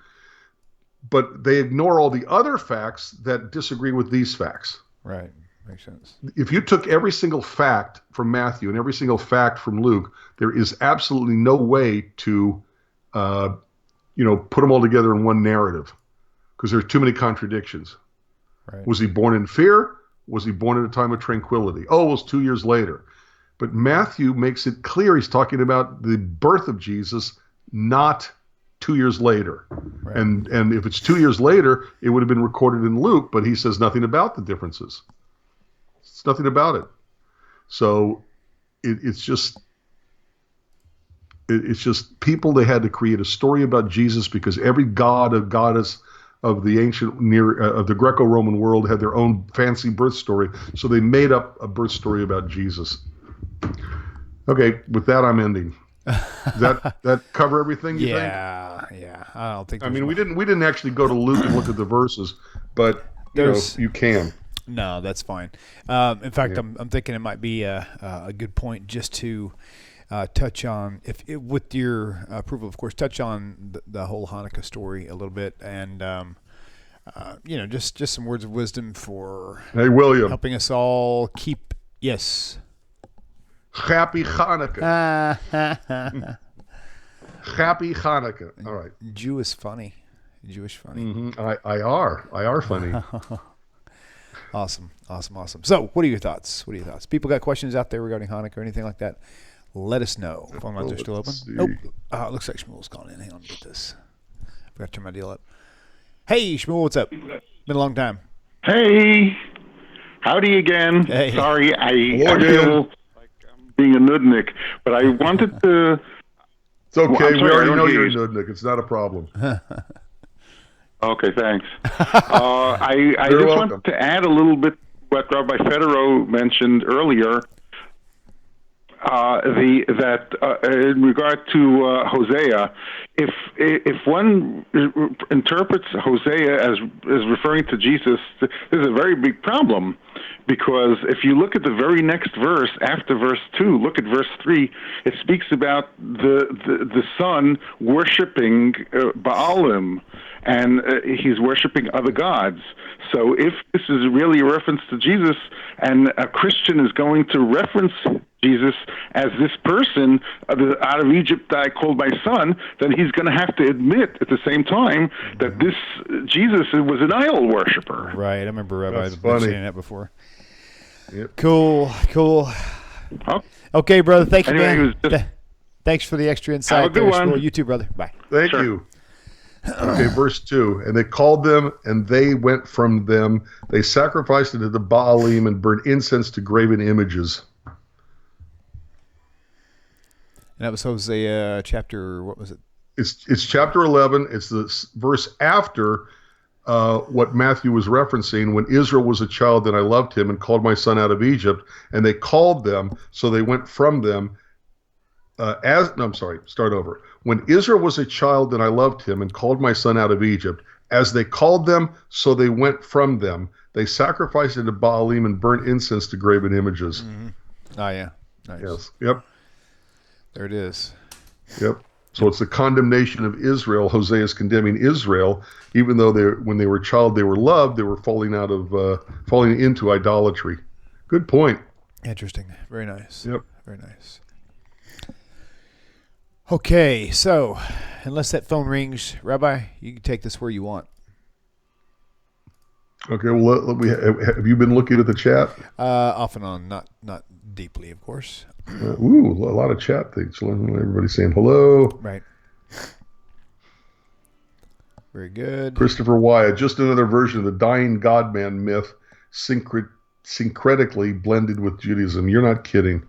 but they ignore all the other facts that disagree with these facts. Right. Makes sense. If you took every single fact from Matthew and every single fact from Luke, there is absolutely no way to, put them all together in one narrative because there's too many contradictions. Right. Was he born in fear? Was he born at a time of tranquility? Oh, it was 2 years later. But Matthew makes it clear he's talking about the birth of Jesus, not 2 years later. Right. And if it's 2 years later, it would have been recorded in Luke, but he says nothing about the differences. It's nothing about it. So it's just people, they had to create a story about Jesus because every god or goddess of the ancient of the Greco-Roman world had their own fancy birth story. So they made up a birth story about Jesus. Okay, with that, I'm ending. Does that cover everything, you think? Yeah. I don't think. I mean, we didn't actually go to Luke and look at the verses, but you can. No, that's fine. In fact, I'm thinking it might be a good point just to touch on, with your approval, of course, touch on the whole Hanukkah story a little bit, and just some words of wisdom for William, helping us all keep. Yes. Happy Hanukkah. Happy Hanukkah. All right. Jewish funny. Mm-hmm. I are funny. Awesome. So, what are your thoughts? People got questions out there regarding Hanukkah or anything like that? Let us know. Phone lines are still open. It looks like Shmuel's calling in. Hang on, get this. I forgot to turn my deal up. Hey, Shmuel, what's up? Been a long time. Hey, howdy again. Hey. Sorry, I feel like I'm being a nudnik, but I wanted to. It's okay. Well, we already know you're a nudnik. It's not a problem. Okay, thanks. I just wanted to add a little bit what Rabbi Federow mentioned earlier. In regard to Hosea, if one interprets Hosea as referring to Jesus, there's a very big problem, because if you look at the very next verse after verse 2, look at verse 3, it speaks about the son worshiping Baalim, and he's worshiping other gods. So if this is really a reference to Jesus, and a Christian is going to reference Jesus as this person out of Egypt that I called my son, then he's going to have to admit at the same time that this Jesus was an idol worshiper. Right. I remember Rabbi mentioning that before. Yep. Cool. Okay, brother. Thank you, man. Thanks for the extra insight. Have a good one. You too, brother. Bye. Thank you. Okay, verse 2. And they called them, and they went from them. They sacrificed unto the Baalim and burned incense to graven images. And that was Hosea chapter, what was it? It's chapter 11. It's the verse after what Matthew was referencing. When Israel was a child, then I loved him and called my son out of Egypt. And they called them, so they went from them. Start over. When Israel was a child, then I loved him and called my son out of Egypt. As they called them, so they went from them. They sacrificed unto Baalim and burnt incense to graven images. Mm-hmm. Oh, yeah. Nice. Yes. Yep. There it is. Yep. So it's the condemnation of Israel. Hosea is condemning Israel, even though when they were a child, they were loved. They were falling into idolatry. Good point. Interesting. Very nice. Yep. Very nice. Okay, so unless that phone rings, Rabbi, you can take this where you want. Okay. Well, have you been looking at the chat? Off and on, not deeply, of course. A lot of chat things. Everybody's saying hello. Right. Very good. Christopher Wyatt, just another version of the dying God-man myth, syncretically blended with Judaism. You're not kidding.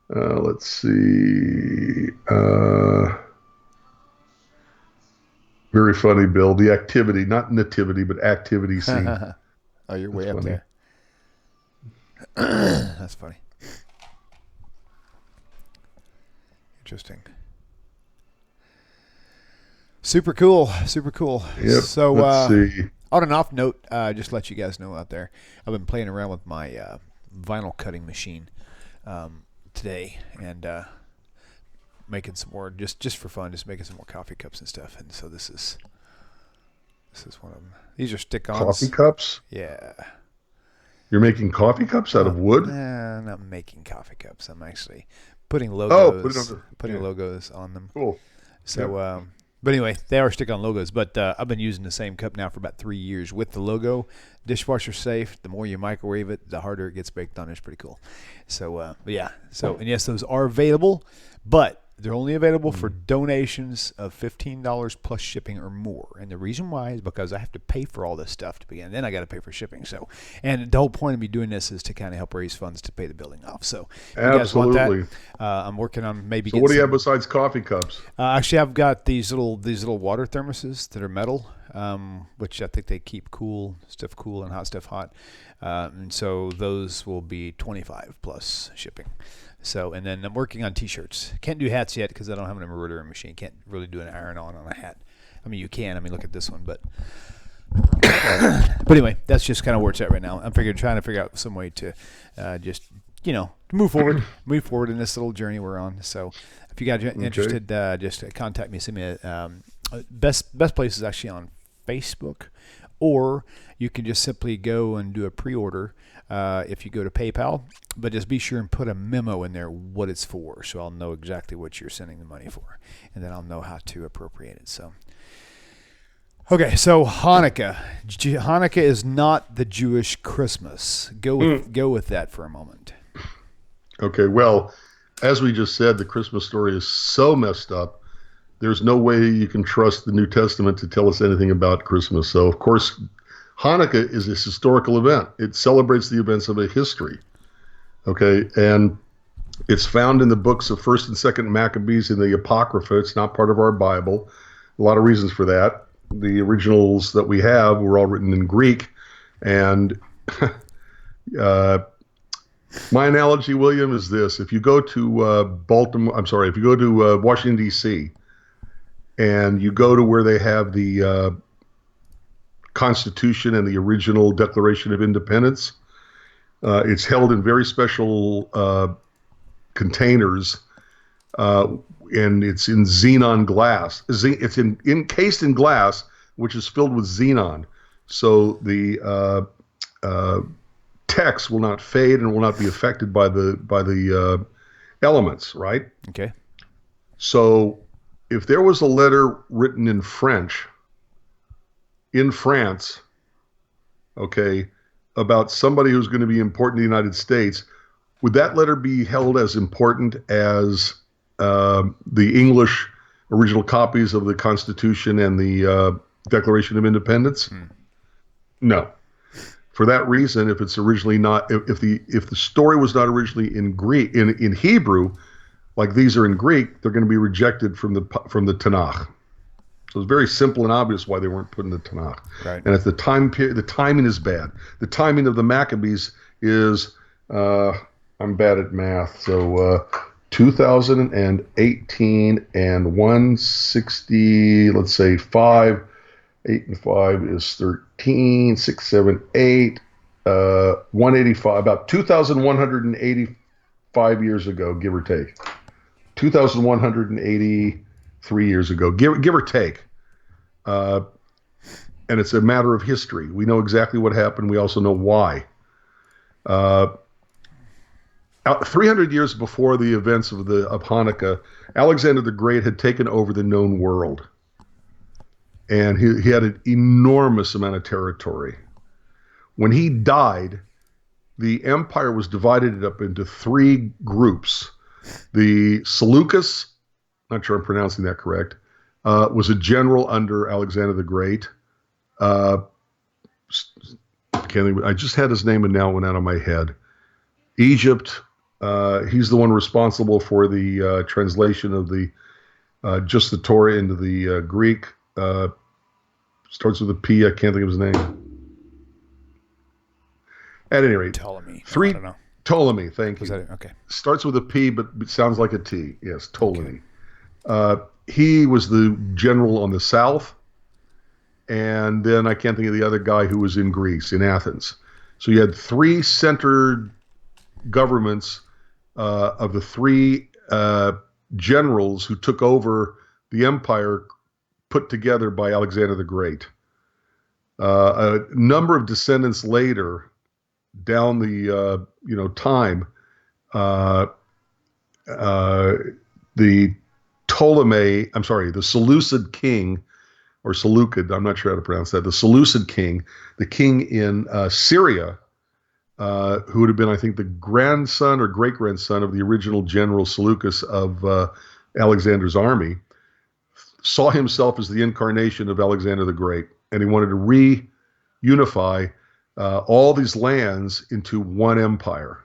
Let's see. Very funny, Bill. The activity, not nativity, but activity scene. Oh, you're way up funny. there. That's funny. Interesting. Super cool. Yep. So, let's see. on an off note, just to let you guys know out there, I've been playing around with my vinyl cutting machine today, and making some more, just for fun, just making some more coffee cups and stuff. And so this is one of them. These are stick-ons. Coffee cups? Yeah. You're making coffee cups out of wood? I'm not making coffee cups. I'm actually putting logos. Logos on them. on them. Cool. So But anyway, they are stick on logos. But I've been using the same cup now for about 3 years with the logo. Dishwasher safe. The more you microwave it, the harder it gets baked on. It's pretty cool. So, but yeah. So, and yes, those are available, but they're only available for donations of $15 plus shipping or more. And the reason why is because I have to pay for all this stuff to begin. Then I got to pay for shipping. So, and the whole point of me doing this is to kind of help raise funds to pay the building off. So, if you guys want that, I'm working on maybe. So, what do you have besides coffee cups? Actually, I've got these little water thermoses that are metal, which I think they keep stuff cool and hot stuff hot. And so those will be $25 plus shipping. So, and then I'm working on T-shirts. Can't do hats yet because I don't have an embroidery machine. Can't really do an iron-on a hat. I mean, you can. I mean, look at this one, but anyway, that's just kind of where it's at right now. I'm trying to figure out some way to just move forward in this little journey we're on. So, if you guys are interested, just contact me. Send me best place is actually on Facebook, or you can just simply go and do a pre-order. If you go to PayPal, but just be sure and put a memo in there what it's for, so I'll know exactly what you're sending the money for, and then I'll know how to appropriate it. So, okay, so Hanukkah. Hanukkah is not the Jewish Christmas. Go with that for a moment. Okay, well, as we just said, the Christmas story is so messed up. There's no way you can trust the New Testament to tell us anything about Christmas. So, of course, Hanukkah is this historical event. It celebrates the events of a history, okay? And it's found in the books of 1st and 2nd Maccabees in the Apocrypha. It's not part of our Bible. A lot of reasons for that. The originals that we have were all written in Greek. And my analogy, William, is this. If you go to if you go to Washington, D.C., and you go to where they have the Constitution and the original Declaration of Independence. It's held in very special containers, and it's in xenon glass. It's encased in glass, which is filled with xenon. So the text will not fade and will not be affected by the elements, right? Okay. So if there was a letter written in French in France, okay, about somebody who's going to be important in the United States, would that letter be held as important as the English original copies of the Constitution and the Declaration of Independence? No. For that reason, if it's originally not, if the story was not originally in Greek, in Hebrew, like these are in Greek, they're going to be rejected from the Tanakh. So it's very simple and obvious why they weren't put in the Tanakh. Right. And at the time period, the timing is bad. The timing of the Maccabees is, I'm bad at math, so 2018 and 160, let's say 5, 8 and 5 is 13, 6, 7, 8, 185, about 2,185 years ago, give or take. 2,183 years ago, give or take. And it's a matter of history. We know exactly what happened. We also know why. 300 years before the events of Hanukkah, Alexander the Great had taken over the known world. And he had an enormous amount of territory. When he died, the empire was divided up into 3 groups. The Seleucus, not sure I'm pronouncing that correct, was a general under Alexander the Great. I just had his name and now it went out of my head. Egypt, he's the one responsible for the translation of just the Torah into the Greek. Starts with a P. I can't think of his name. At any rate, Ptolemy. I don't know. Ptolemy, thank you. Okay. Starts with a P, but it sounds like a T. Yes, Ptolemy. Okay. He was the general on the south, and then I can't think of the other guy who was in Greece, in Athens. So you had 3 centered governments of the 3 generals who took over the empire put together by Alexander the Great. A number of descendants later, down the time, the the Seleucid king, or Seleucid, I'm not sure how to pronounce that, the Seleucid king, the king in Syria, who would have been, I think, the grandson or great-grandson of the original General Seleucus of Alexander's army, saw himself as the incarnation of Alexander the Great, and he wanted to reunify all these lands into one empire.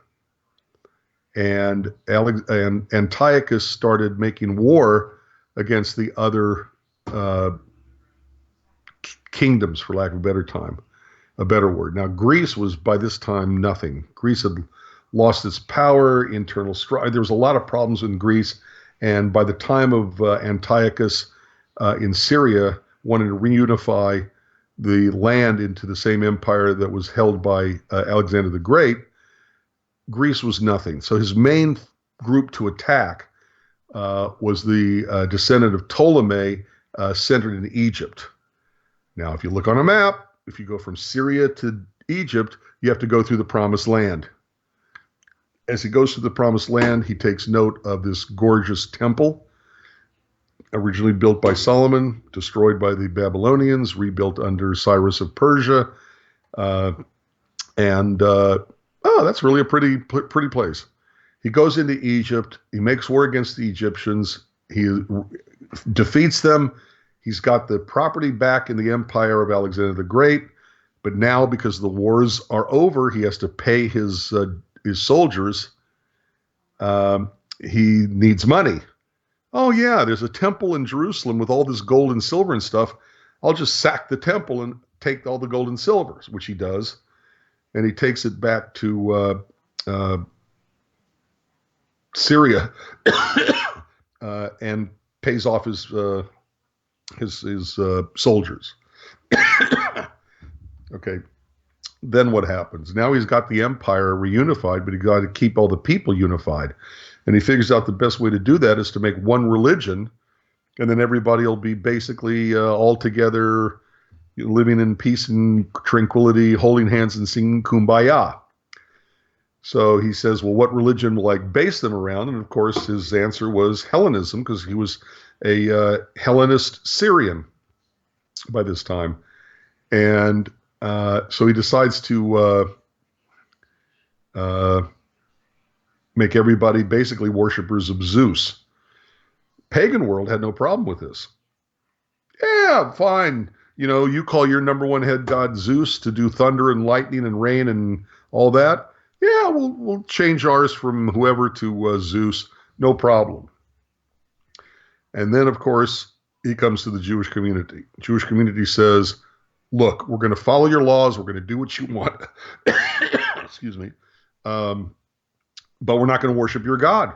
And Antiochus started making war against the other kingdoms, for lack of a better word. Now, Greece was by this time nothing. Greece had lost its power, internal strife. There was a lot of problems in Greece, and by the time of Antiochus in Syria, wanted to reunify the land into the same empire that was held by Alexander the Great, Greece was nothing. So his main group to attack was the descendant of Ptolemy, centered in Egypt. Now, if you look on a map, if you go from Syria to Egypt, you have to go through the Promised Land. As he goes through the Promised Land, he takes note of this gorgeous temple, originally built by Solomon, destroyed by the Babylonians, rebuilt under Cyrus of Persia. That's really a pretty place. He goes into Egypt. He makes war against the Egyptians. He defeats them. He's got the property back in the empire of Alexander the Great. But now, because the wars are over, he has to pay his soldiers. He needs money. Oh, yeah, there's a temple in Jerusalem with all this gold and silver and stuff. I'll just sack the temple and take all the gold and silver, which he does. And he takes it back to Syria and pays off his soldiers. Okay. Then what happens? Now he's got the empire reunified, but he got to keep all the people unified. And he figures out the best way to do that is to make one religion, and then everybody will be basically all together, living in peace and tranquility, holding hands and singing Kumbaya. So he says, well, what religion will I base them around? And of course, his answer was Hellenism, because he was a Hellenist Syrian by this time. And so he decides to make everybody basically worshipers of Zeus. Pagan world had no problem with this. Yeah, fine. You know, you call your number one head god Zeus to do thunder and lightning and rain and all that. Yeah, we'll change ours from whoever to Zeus. No problem. And then, of course, he comes to the Jewish community. Jewish community says, look, we're going to follow your laws. We're going to do what you want. Excuse me. But we're not going to worship your God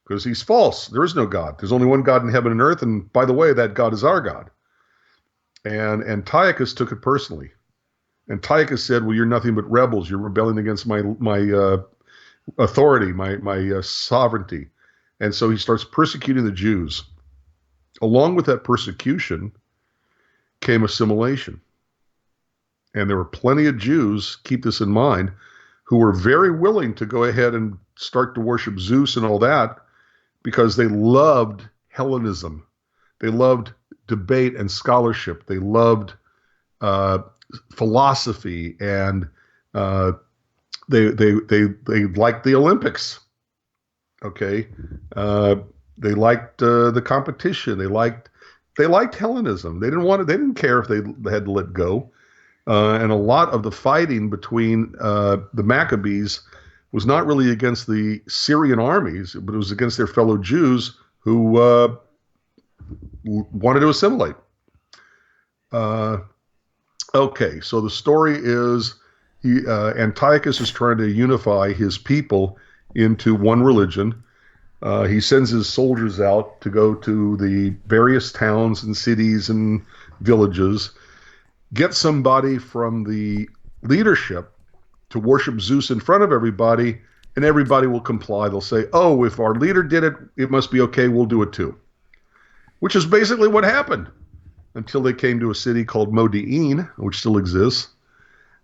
because he's false. There is no God. There's only one God in heaven and earth. And by the way, that God is our God. And Antiochus took it personally. Antiochus said, well, you're nothing but rebels. You're rebelling against my authority, my sovereignty. And so he starts persecuting the Jews. Along with that persecution came assimilation. And there were plenty of Jews, keep this in mind, who were very willing to go ahead and start to worship Zeus and all that because they loved Hellenism. They loved debate and scholarship. They loved philosophy, and they liked the Olympics. Okay, they liked the competition. They liked Hellenism. They didn't care if they had to let go. And a lot of the fighting between the Maccabees was not really against the Syrian armies, but it was against their fellow Jews who wanted to assimilate. Okay, so the story is Antiochus is trying to unify his people into one religion. He sends his soldiers out to go to the various towns and cities and villages, get somebody from the leadership to worship Zeus in front of everybody, and everybody will comply. They'll say, oh, if our leader did it, it must be okay, we'll do it too. Which is basically what happened until they came to a city called Modi'in, which still exists.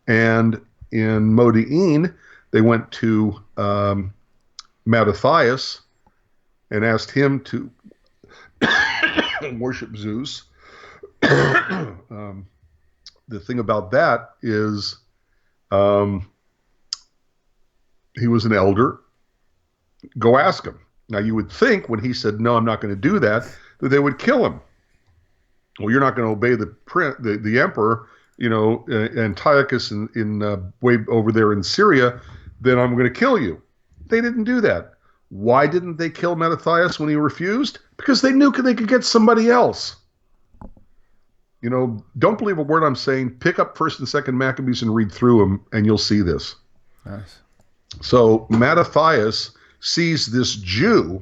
And in Modi'in, they went to Mattathias and asked him to worship Zeus. The thing about that is he was an elder. Go ask him. Now, you would think when he said, no, I'm not going to do that, that they would kill him. Well, you're not going to obey the emperor, Antiochus in way over there in Syria, then I'm going to kill you. They didn't do that. Why didn't they kill Mattathias when he refused? Because they knew they could get somebody else. Don't believe a word I'm saying. Pick up 1st and 2nd Maccabees and read through them, and you'll see this. Nice. So Mattathias sees this Jew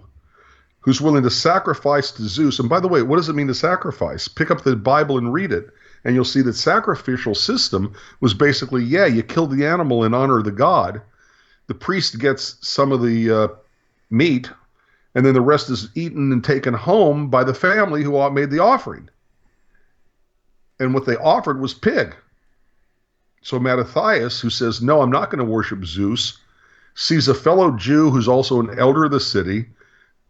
who's willing to sacrifice to Zeus. And by the way, what does it mean to sacrifice? Pick up the Bible and read it, and you'll see that sacrificial system was basically, you kill the animal in honor of the god. The priest gets some of the meat, and then the rest is eaten and taken home by the family who made the offering. And what they offered was pig. So Mattathias, who says, no, I'm not going to worship Zeus, sees a fellow Jew who's also an elder of the city,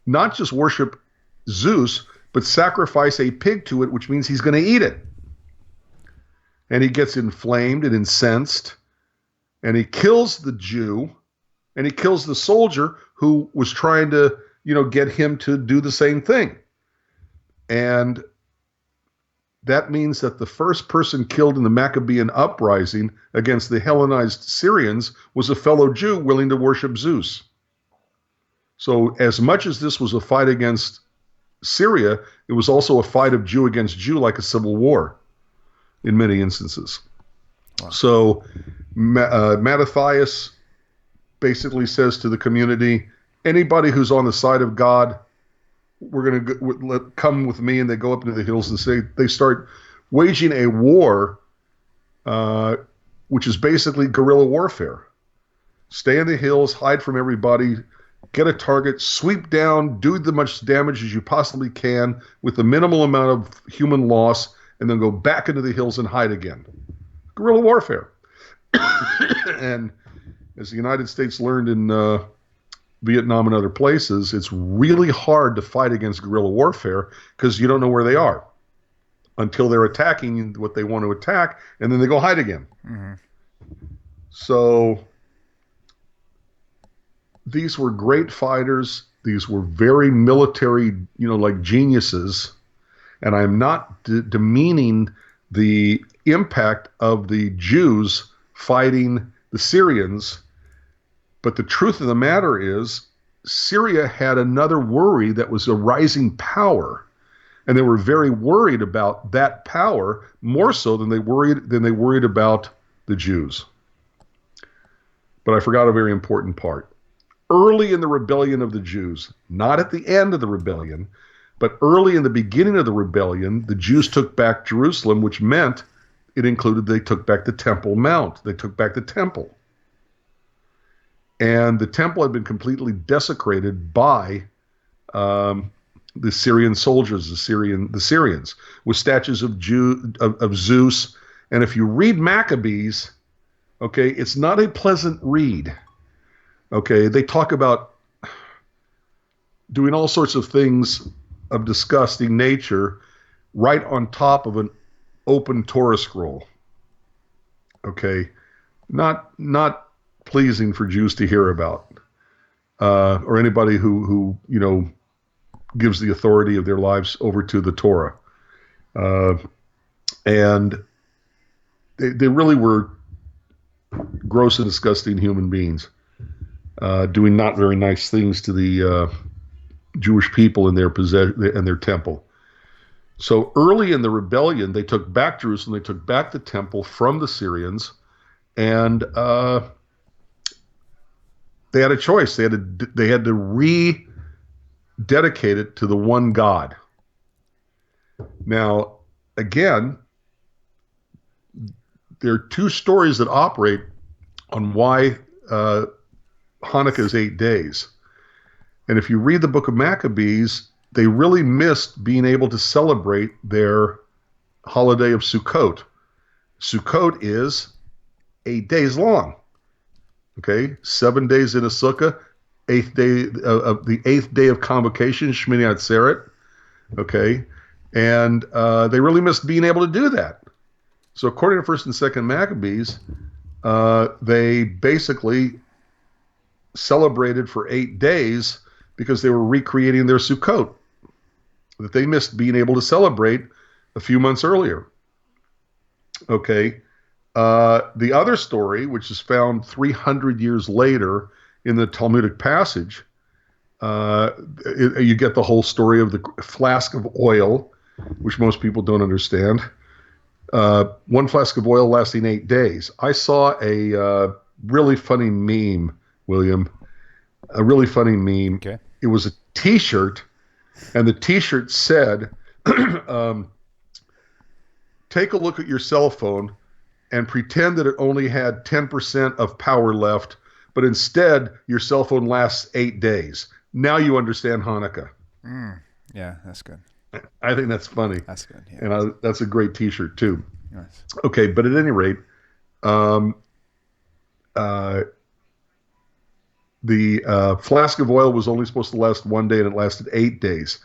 not just worship Zeus, but sacrifice a pig to it, which means he's going to eat it. And he gets inflamed and incensed, and he kills the Jew, and he kills the soldier who was trying to, get him to do the same thing. And that means that the first person killed in the Maccabean uprising against the Hellenized Syrians was a fellow Jew willing to worship Zeus. So as much as this was a fight against Syria, it was also a fight of Jew against Jew, like a civil war in many instances. Wow. So Mattathias basically says to the community, anybody who's on the side of God, we're going to come with me, and they go up into the hills and they start waging a war, which is basically guerrilla warfare. Stay in the hills, hide from everybody, get a target, sweep down, do the much damage as you possibly can with the minimal amount of human loss, and then go back into the hills and hide again. Guerrilla warfare. And as the United States learned in Vietnam and other places, it's really hard to fight against guerrilla warfare because you don't know where they are until they're attacking what they want to attack, and then they go hide again. Mm-hmm. So these were great fighters. These were very military, like geniuses. And I'm not demeaning the impact of the Jews fighting the Syrians. But the truth of the matter is, Syria had another worry that was a rising power, and they were very worried about that power more so than they worried about the Jews. But I forgot a very important part. Early in the rebellion of the Jews, not at the end of the rebellion, but early in the beginning of the rebellion, the Jews took back Jerusalem, which meant it included they took back the Temple Mount. They took back the temple. And the temple had been completely desecrated by the Syrian soldiers, the Syrians, with statues of Zeus. And if you read Maccabees, okay, it's not a pleasant read. Okay, they talk about doing all sorts of things of disgusting nature right on top of an open Torah scroll. Okay, not pleasing for Jews to hear about, or anybody who gives the authority of their lives over to the Torah. And they really were gross and disgusting human beings, doing not very nice things to the Jewish people in their possession and their temple. So early in the rebellion, they took back Jerusalem, they took back the temple from the Syrians, and they had a choice. They had to rededicate it to the one God. Now, again, there are two stories that operate on why Hanukkah is 8 days. And if you read the book of Maccabees, they really missed being able to celebrate their holiday of Sukkot. Sukkot is 8 days long. Okay, 7 days in a sukkah, the eighth day of convocation, Shmini Atzeret, Okay, and they really missed being able to do that. So according to First and Second Maccabees, they basically celebrated for 8 days because they were recreating their Sukkot that they missed being able to celebrate a few months earlier. Okay. The other story, which is found 300 years later in the Talmudic passage, you get the whole story of the flask of oil, which most people don't understand. One flask of oil lasting 8 days. I saw a really funny meme, William. A really funny meme. Okay. It was a T-shirt, and the T-shirt said, take a look at your cell phone and pretend that it only had 10% of power left, but instead your cell phone lasts 8 days. Now you understand Hanukkah. Yeah, that's good. I think that's funny. That's good. Yeah. And that's a great T-shirt too. Nice. Okay, but at any rate, the flask of oil was only supposed to last 1 day, and it lasted 8 days.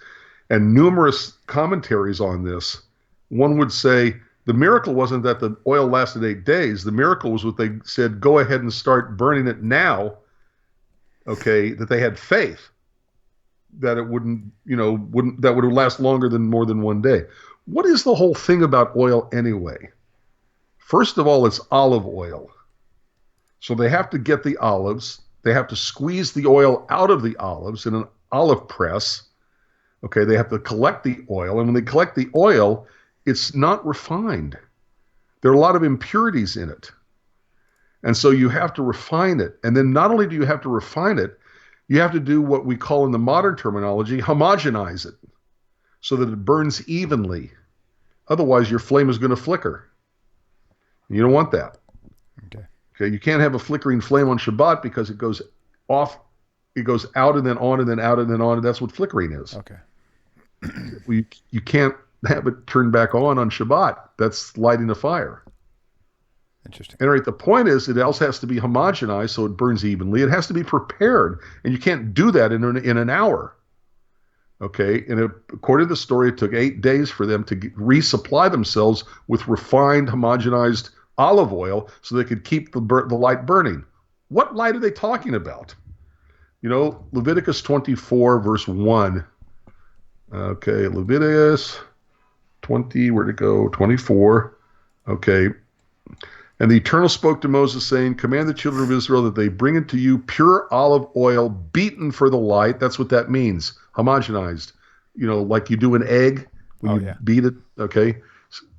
And numerous commentaries on this, one would say the miracle wasn't that the oil lasted 8 days. The miracle was what they said, go ahead and start burning it now. Okay, that they had faith that it wouldn't that would last longer than more than 1 day. What is the whole thing about oil anyway? First of all, it's olive oil. So they have to get the olives. They have to squeeze the oil out of the olives in an olive press. Okay, they have to collect the oil. And when they collect the oil, it's not refined. There are a lot of impurities in it. And so you have to refine it. And then not only do you have to refine it, you have to do what we call in the modern terminology, homogenize it so that it burns evenly. Otherwise, your flame is going to flicker. You don't want that. Okay, you can't have a flickering flame on Shabbat because it goes off, it goes out and then on and then out and then on, and that's what flickering is. Okay. You can't have it turn back on Shabbat. That's lighting a fire. Interesting. And right, the point is it also has to be homogenized so it burns evenly. It has to be prepared, and you can't do that in an hour. Okay, and according to the story, it took 8 days for them to resupply themselves with refined, homogenized olive oil so they could keep the light burning. What light are they talking about? Leviticus 24, verse 1. Okay, Leviticus 20, where'd it go? 24. Okay. And the Eternal spoke to Moses, saying, command the children of Israel that they bring into you pure olive oil beaten for the light. That's what that means. Homogenized. Like you do an egg when you beat it. Okay.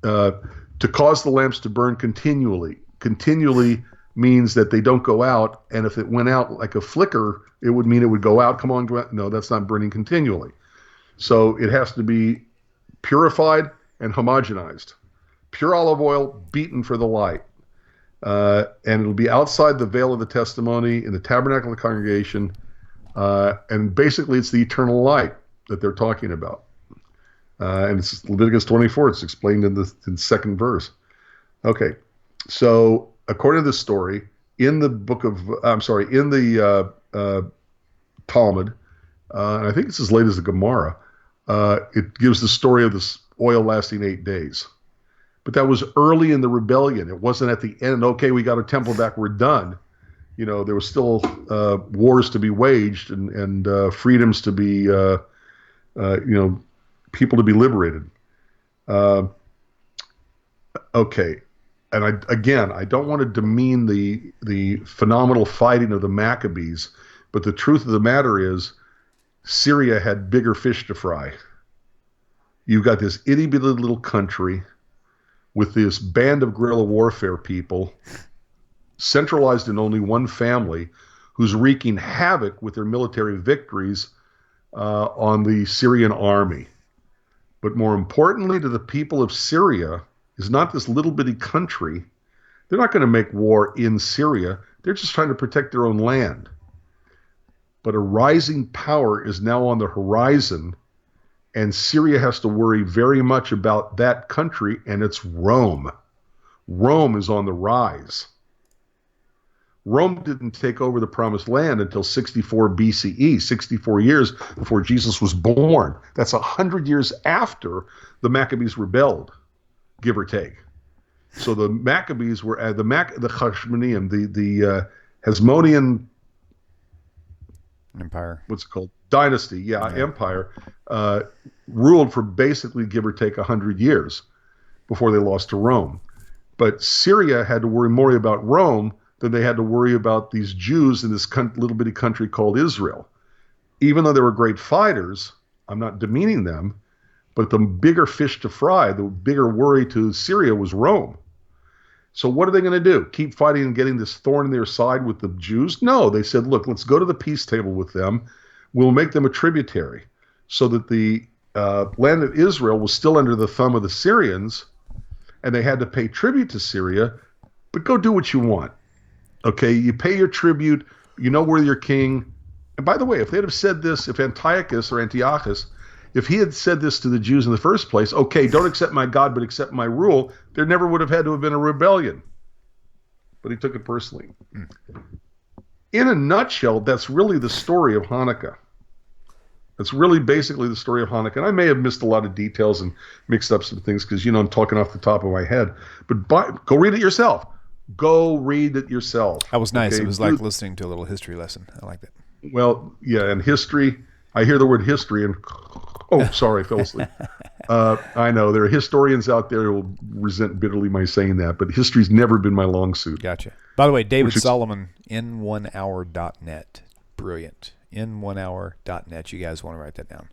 To cause the lamps to burn continually. Continually means that they don't go out. And if it went out like a flicker, it would mean it would go out. Come on, go out. No, that's not burning continually. So it has to be purified and homogenized. Pure olive oil beaten for the light. And it'll be outside the veil of the testimony in the tabernacle of the congregation. And basically it's the eternal light that they're talking about. And it's Leviticus 24. It's explained in the second verse. Okay. So according to this story, in the Talmud, and I think it's as late as the Gemara, it gives the story of this oil lasting 8 days. But that was early in the rebellion. It wasn't at the end, okay, we got a temple back, we're done. There was still wars to be waged and freedoms to be, people to be liberated. Okay. And I don't want to demean the phenomenal fighting of the Maccabees, but the truth of the matter is Syria had bigger fish to fry. You've got this itty-bitty little country with this band of guerrilla warfare people centralized in only one family who's wreaking havoc with their military victories on the Syrian army. But more importantly to the people of Syria is not this little bitty country. They're not going to make war in Syria. They're just trying to protect their own land. But a rising power is now on the horizon, and Syria has to worry very much about that country, and it's Rome. Rome is on the rise. Rome didn't take over the promised land until 64 BCE, 64 years before Jesus was born. That's 100 years after the Maccabees rebelled, give or take. So the Maccabees were the Hashmonean, the Hasmonean Empire. What's it called? Dynasty, empire, ruled for basically, give or take, 100 years before they lost to Rome. But Syria had to worry more about Rome than they had to worry about these Jews in this little bitty country called Israel. Even though they were great fighters, I'm not demeaning them, but the bigger fish to fry, the bigger worry to Syria was Rome. So what are they going to do? Keep fighting and getting this thorn in their side with the Jews? No, they said, look, let's go to the peace table with them. We'll make them a tributary so that the land of Israel was still under the thumb of the Syrians, and they had to pay tribute to Syria, but go do what you want. Okay, you pay your tribute, you know we're your king. And by the way, if they'd have said this, if Antiochus, if he had said this to the Jews in the first place, okay, don't accept my God, but accept my rule, there never would have had to have been a rebellion. But he took it personally. In a nutshell, that's really the story of Hanukkah. That's really basically the story of Hanukkah. And I may have missed a lot of details and mixed up some things because, I'm talking off the top of my head. But go read it yourself. Go read it yourself. That was nice. Okay? It was like listening to a little history lesson. I like that. Well, yeah, and history, I hear the word history and, sorry, I fell asleep. I know, there are historians out there who will resent bitterly my saying that, but history's never been my long suit. Gotcha. By the way, David Solomon, in1hour.net. Brilliant. In1hour.net. You guys want to write that down.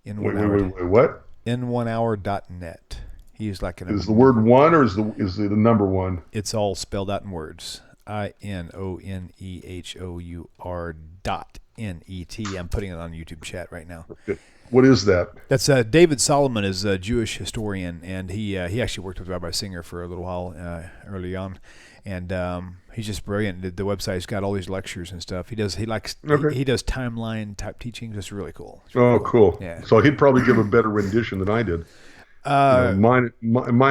Wait, what? In1hour.net. He's like Is the word one or is the number one? It's all spelled out in words. INONEHOUR.NET. I'm putting it on YouTube chat right now. Okay. What is that? That's David Solomon is a Jewish historian, and he actually worked with Rabbi Singer for a little while early on, and he's just brilliant. The website's got all these lectures and stuff. He does timeline type teachings. It's really cool. Cool. Yeah. So he'd probably give a better rendition than I did. Mine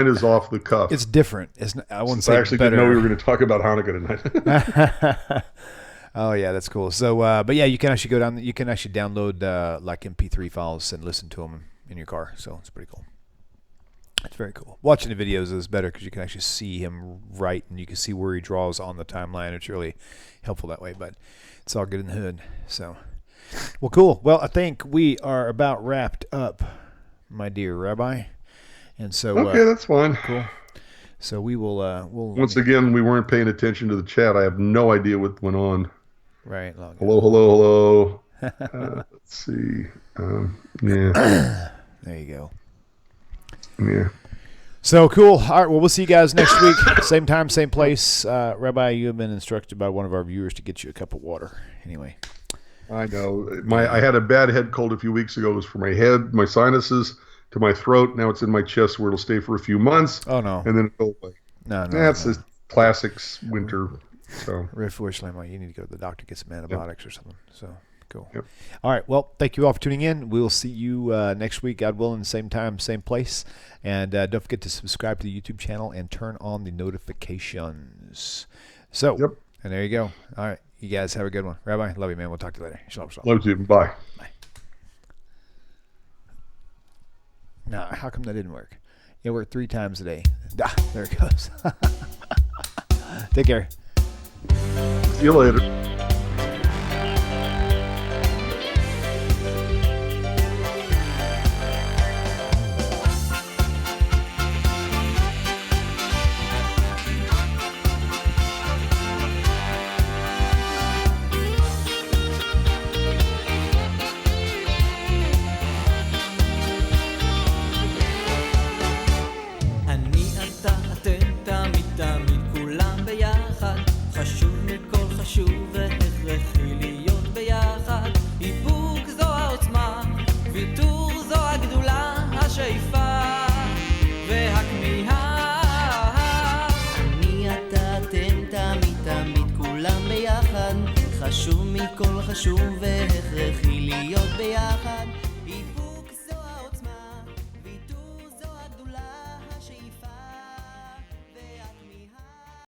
is off the cuff. It's different. I wouldn't say I actually better. didn't know we were going to talk about Hanukkah tonight. Oh yeah, that's cool. So, but yeah, you can actually go down. You can actually download like MP3 files and listen to them in your car. So it's pretty cool. It's very cool. Watching the videos is better because you can actually see him write and you can see where he draws on the timeline. It's really helpful that way. But it's all good in the hood. So, well, cool. Well, I think we are about wrapped up, my dear Rabbi. And so, okay, that's fine. Cool. So we will. Once again, we weren't paying attention to the chat. I have no idea what went on. Right. Hello. Let's see. Yeah. There you go. Yeah. So cool. All right. Well, we'll see you guys next week. Same time, same place. Rabbi, you have been instructed by one of our viewers to get you a cup of water. Anyway. I know. I had a bad head cold a few weeks ago. It was for my head, my sinuses, to my throat. Now it's in my chest where it'll stay for a few months. Oh, no. And then it'll go away. No. That's the classics winter. So. Unfortunately, you need to go to the doctor, get some antibiotics or something. So, cool. Yep. All right. Well, thank you all for tuning in. We'll see you next week, God willing, same time, same place. And don't forget to subscribe to the YouTube channel and turn on the notifications. So, And there you go. All right. You guys have a good one. Rabbi, love you, man. We'll talk to you later. Shalom, shalom. Love you. Bye. Bye. Now, how come that didn't work? It worked 3 times a day. There it goes. Take care. See you later. חשוב והכרחי להיות ביחד. איפוק זו העוצמה, ויתור זו הגדולה, השאיפה והכמיהה. אני אתה אתם תמיד תמיד כולם ביחד. חשוב מכל חשוב והכרחי להיות ביחד.